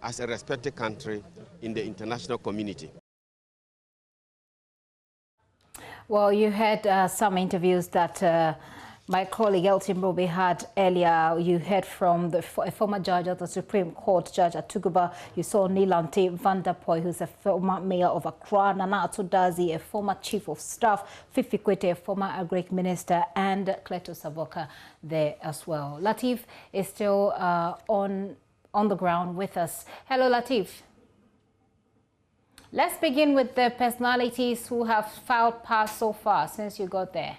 as a respected country in the international community. Well, you had some interviews that my colleague Elton Broby had earlier. You heard from a former judge of the Supreme Court, Judge at Tuguba. You saw Nilante Vanderpoy, who's a former mayor of Accra, Nana Atodazi, a former chief of staff, Fifi Kwete, a former agric minister, and Cleto Savoka there as well. Latif is still on the ground with us. Hello, Latif. Let's begin with the personalities who have filed past so far since you got there.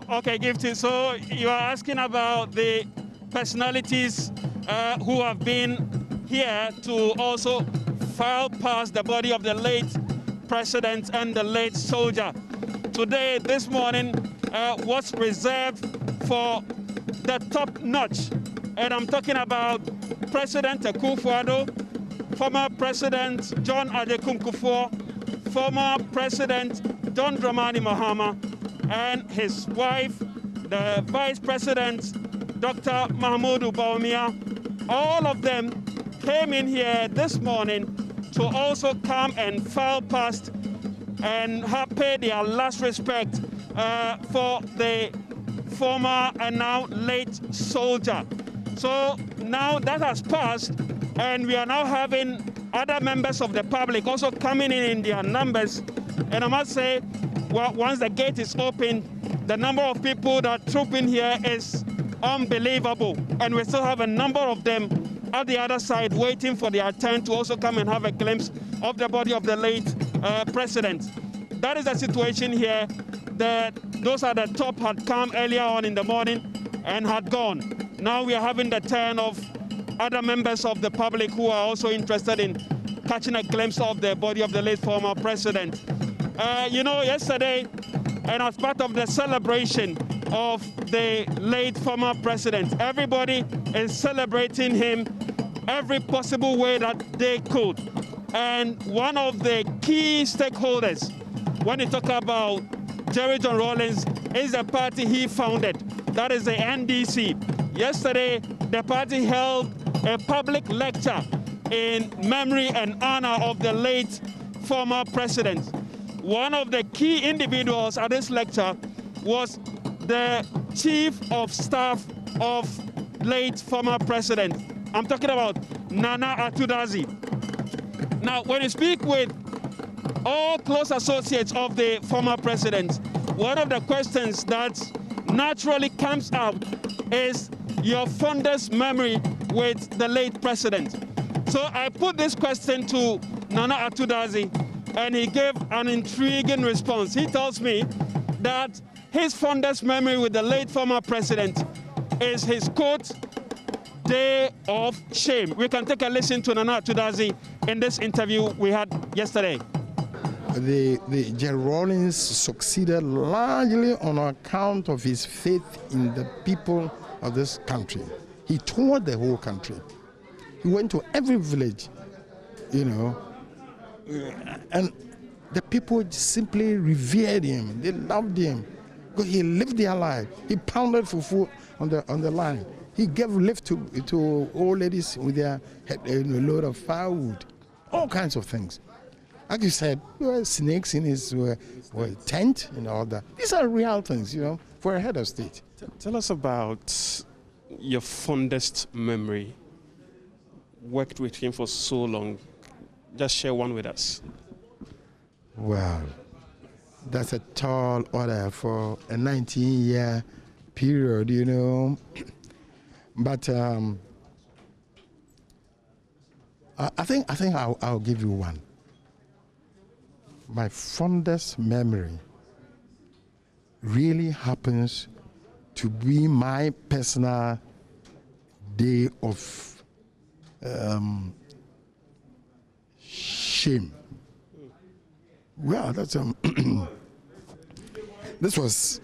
Okay, Gifty. So you are asking about the personalities who have been here to also file past the body of the late president and the late soldier. Today, this morning, was reserved for the top notch. And I'm talking about President Akufo-Addo, former President John Adjekum Kufuor, former President John Dramani Mahama, and his wife, the Vice President Dr. Mahmoud Bawumia. All of them came in here this morning to also come and file past and pay their last respect for the former and now late soldier. So now that has passed, and we are now having other members of the public also coming in their numbers. And I must say, well, once the gate is open, the number of people that troop in here is unbelievable. And we still have a number of them at the other side waiting for their turn to also come and have a glimpse of the body of the late president. That is the situation here. Those at the top had come earlier on in the morning and had gone. Now we are having the turn of other members of the public who are also interested in catching a glimpse of the body of the late former president. You know, yesterday, and as part of the celebration of the late former president, everybody is celebrating him every possible way that they could. And one of the key stakeholders, when you talk about Jerry John Rawlings, is the party he founded. That is the NDC. Yesterday, the party held a public lecture in memory and honor of the late former president. One of the key individuals at this lecture was the chief of staff of late former president. I'm talking about Nana Atudazi. Now, when you speak with all close associates of the former president, one of the questions that naturally comes out is your fondest memory with the late president. So I put this question to Nana Atudazi, and he gave an intriguing response. He tells me that his fondest memory with the late former president is his quote, "day of shame." We can take a listen to Nana Atudazi in this interview we had yesterday. The Jerry Rawlings succeeded largely on account of his faith in the people of this country. He toured the whole country. He went to every village, you know, and the people simply revered him. They loved him because he lived their life. He pounded fufu on the line. He gave lift to old ladies with their load of firewood, all kinds of things. Like you said, there were snakes in his tent and all that. These are real things, you know, for a head of state. Tell us about your fondest memory. Worked with him for so long. Just share one with us. Well, that's a tall order for a 19-year period, you know. But I think I'll give you one. My fondest memory really happens to be my personal day of shame. Well, that's this was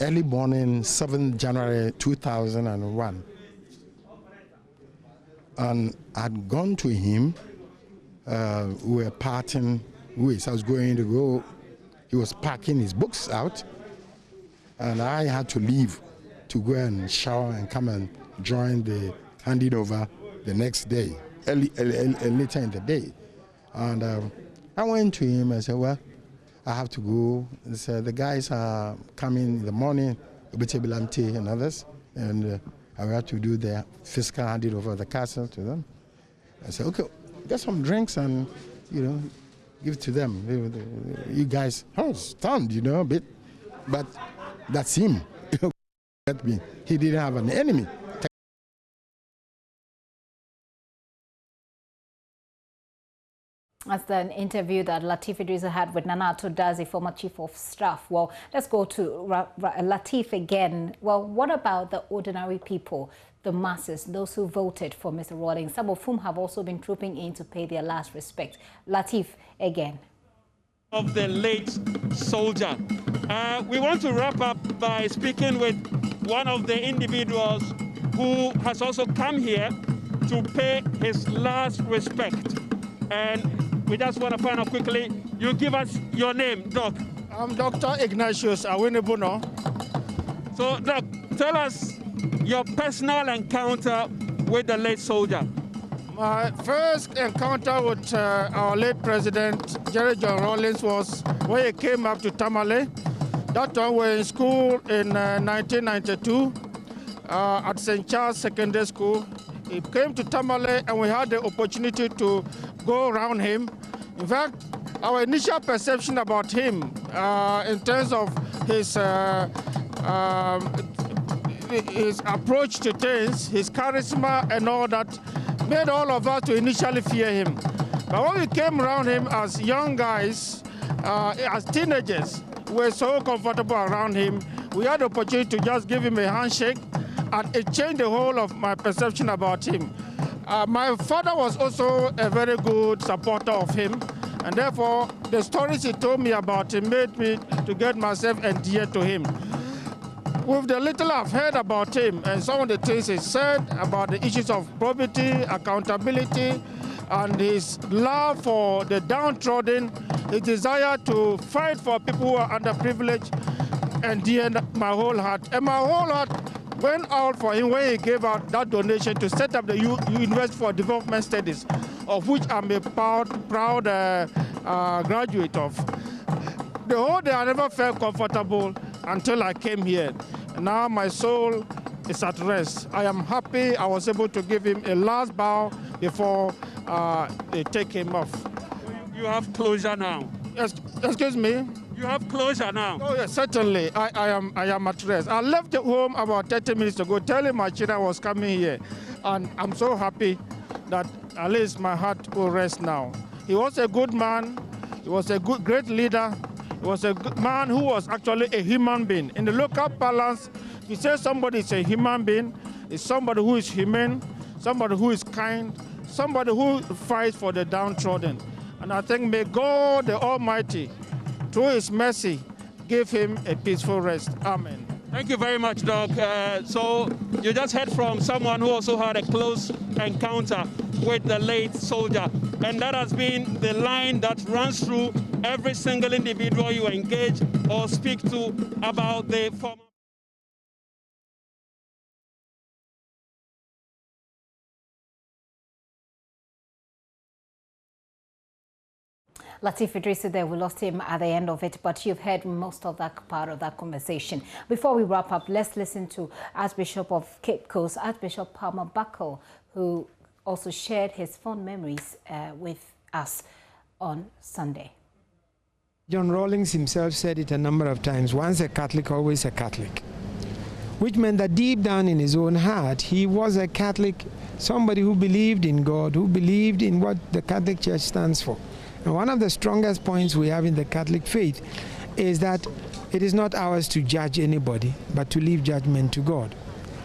early morning, 7th January 2001. And I'd gone to him. We were parting ways. I was going to go. He was packing his books out, and I had to leave to go and shower and come and join the handing over the next day, later in the day. And I went to him and said, well, I have to go. He said, the guys are coming in the morning, Ubetebilamte and others, and I have to do the fiscal handing over the castle to them. I said, okay, get some drinks and, you know, give it to them. You guys, I was stunned, you know, a bit, but that's him. He didn't have an enemy. That's an interview that Lateef Idrisa had with Nana Atudazi, former chief of staff. Well, let's go to Lateef again. Well, what about the ordinary people? the masses, those who voted for Mr. Rawlings, some of whom have also been trooping in to pay their last respect. Latif again. Of the late soldier. We want to wrap up by speaking with one of the individuals who has also come here to pay his last respect. And we just want to find out quickly, you give us your name, Doc. I'm Dr. Ignatius Awinibuno. So, Doc, tell us your personal encounter with the late soldier. My first encounter with our late president, Jerry John Rawlings, was when he came up to Tamale. That time we were in school in 1992 at St. Charles Secondary School. He came to Tamale and we had the opportunity to go around him. In fact, our initial perception about him in terms of his approach to things, his charisma and all that, made all of us to initially fear him. But when we came around him as young guys, as teenagers, we were so comfortable around him. We had the opportunity to just give him a handshake, and it changed the whole of my perception about him. My father was also a very good supporter of him, and therefore the stories he told me about him made me to get myself endeared to him. With the little I've heard about him and some of the things he said about the issues of probity, accountability, and his love for the downtrodden, his desire to fight for people who are underprivileged, endeared my whole heart. And my whole heart went out for him when he gave out that donation to set up the University for Development Studies, of which I'm a proud graduate of. The whole day I never felt comfortable until I came here. Now my soul is at rest. I am happy I was able to give him a last bow before they take him off. You have closure now. Yes, excuse me? You have closure now. Oh yes, certainly. I am at rest. I left home about 30 minutes ago telling my children I was coming here. And I'm so happy that at least my heart will rest now. He was a good man. He was a great leader. He was a man who was actually a human being. In the local parlance, if you say somebody is a human being, it's somebody who is humane, somebody who is kind, somebody who fights for the downtrodden. And I think may God the Almighty, through his mercy, give him a peaceful rest. Amen. Thank you very much, Doc. So you just heard from someone who also had a close encounter with the late soldier. And that has been the line that runs through every single individual you engage or speak to about the former. Latif Idrisu there, we lost him at the end of it, but you've heard most of that part of that conversation. Before we wrap up, let's listen to Archbishop of Cape Coast, Archbishop Palmer Buckle, who also shared his fond memories with us on Sunday. John Rawlings himself said it a number of times, once a Catholic, always a Catholic, which meant that deep down in his own heart, he was a Catholic, somebody who believed in God, who believed in what the Catholic Church stands for. And one of the strongest points we have in the Catholic faith is that it is not ours to judge anybody, but to leave judgment to God.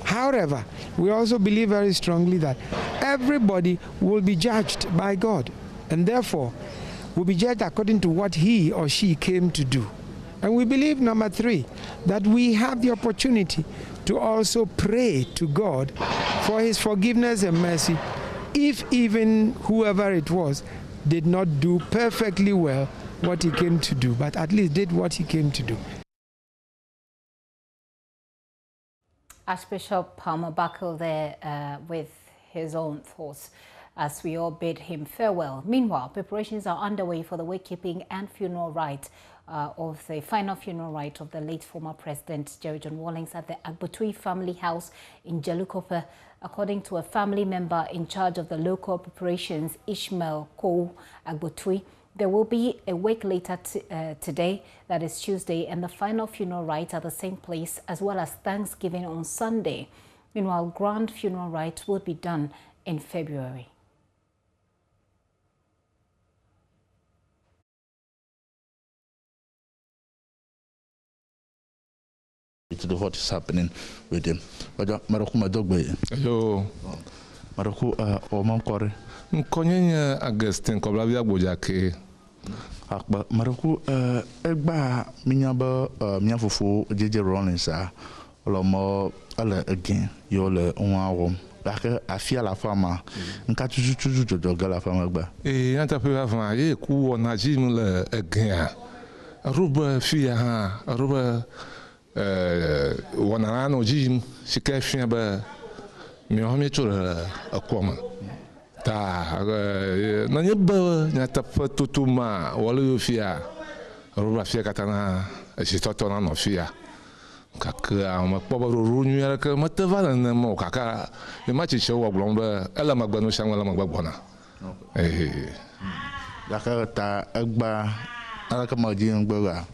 However, we also believe very strongly that everybody will be judged by God, and therefore will be judged according to what he or she came to do. And we believe, number three, that we have the opportunity to also pray to God for his forgiveness and mercy, if even whoever it was did not do perfectly well what he came to do, but at least did what he came to do. Archbishop Palmer Buckle there with his own thoughts as we all bid him farewell. Meanwhile, preparations are underway for the wakekeeping and funeral rite of the final funeral rite of the late former President Jerry John Rawlings at the Agbotui family house in Jelukope. According to a family member in charge of the local preparations, Ishmael Kou Agbotui, there will be a wake later today, that is Tuesday, and the final funeral rite at the same place, as well as Thanksgiving on Sunday. Meanwhile, grand funeral rite will be done in February. to what is happening with him. Maroku Madogbe. Yo, Maroku Omankore. Nkonye Augustine Koblavia Bojake. Akba Maroku Egba Minyaba Miafufu JJ Rollins Olomo Ale again Yole Onwawom. Like I feel la femme, nka tuju jojo la femme gba. Anta pe avant ye ku na jim le again. Aruba fia ha, aruba wana no jim sika fia ba mi ho mi chura akoma. Ta na nyeba nya tapa tutuma wala yo fia. Aruba fia katana si toto na no fia. Kaka ma poba runu ya ka matava na mo kaka e ma chiche wa blomba ela magba no shangwa la magba bona la ka ta agba ala ka ma ji ngba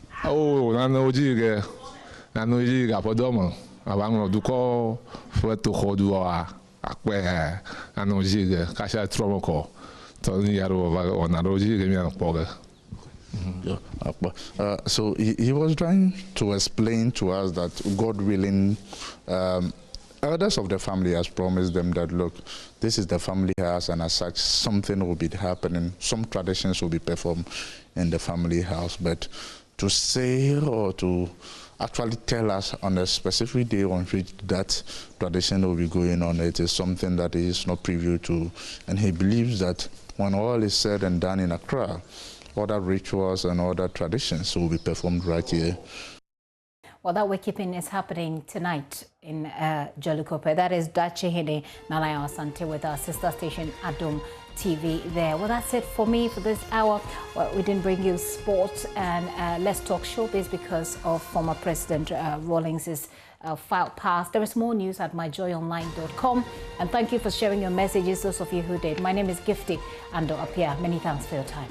na no ji ga podomo aba ngo duko foto khodu wa akwe na no ji ga ka sha tromo ko to ni yaro va ona ro ji ga mi an poga. So he was trying to explain to us that God willing, elders of the family has promised them that, look, this is the family house, and as such, something will be happening. Some traditions will be performed in the family house. But to say or to actually tell us on a specific day on which that tradition will be going on, it is something that he is not privy to. And he believes that when all is said and done in Accra, other rituals and other traditions will be performed right here. Well, that wakekeeping is happening tonight in Jolikope. That is Dachi Hede Nalaya Asante with our sister station Adom TV there. Well, that's it for me for this hour. Well, we didn't bring you sports and let's talk showbiz because of former President Rawlings' file passed. There is more news at myjoyonline.com. And thank you for sharing your messages, those of you who did. My name is Gifty Ando Apia. Many thanks for your time.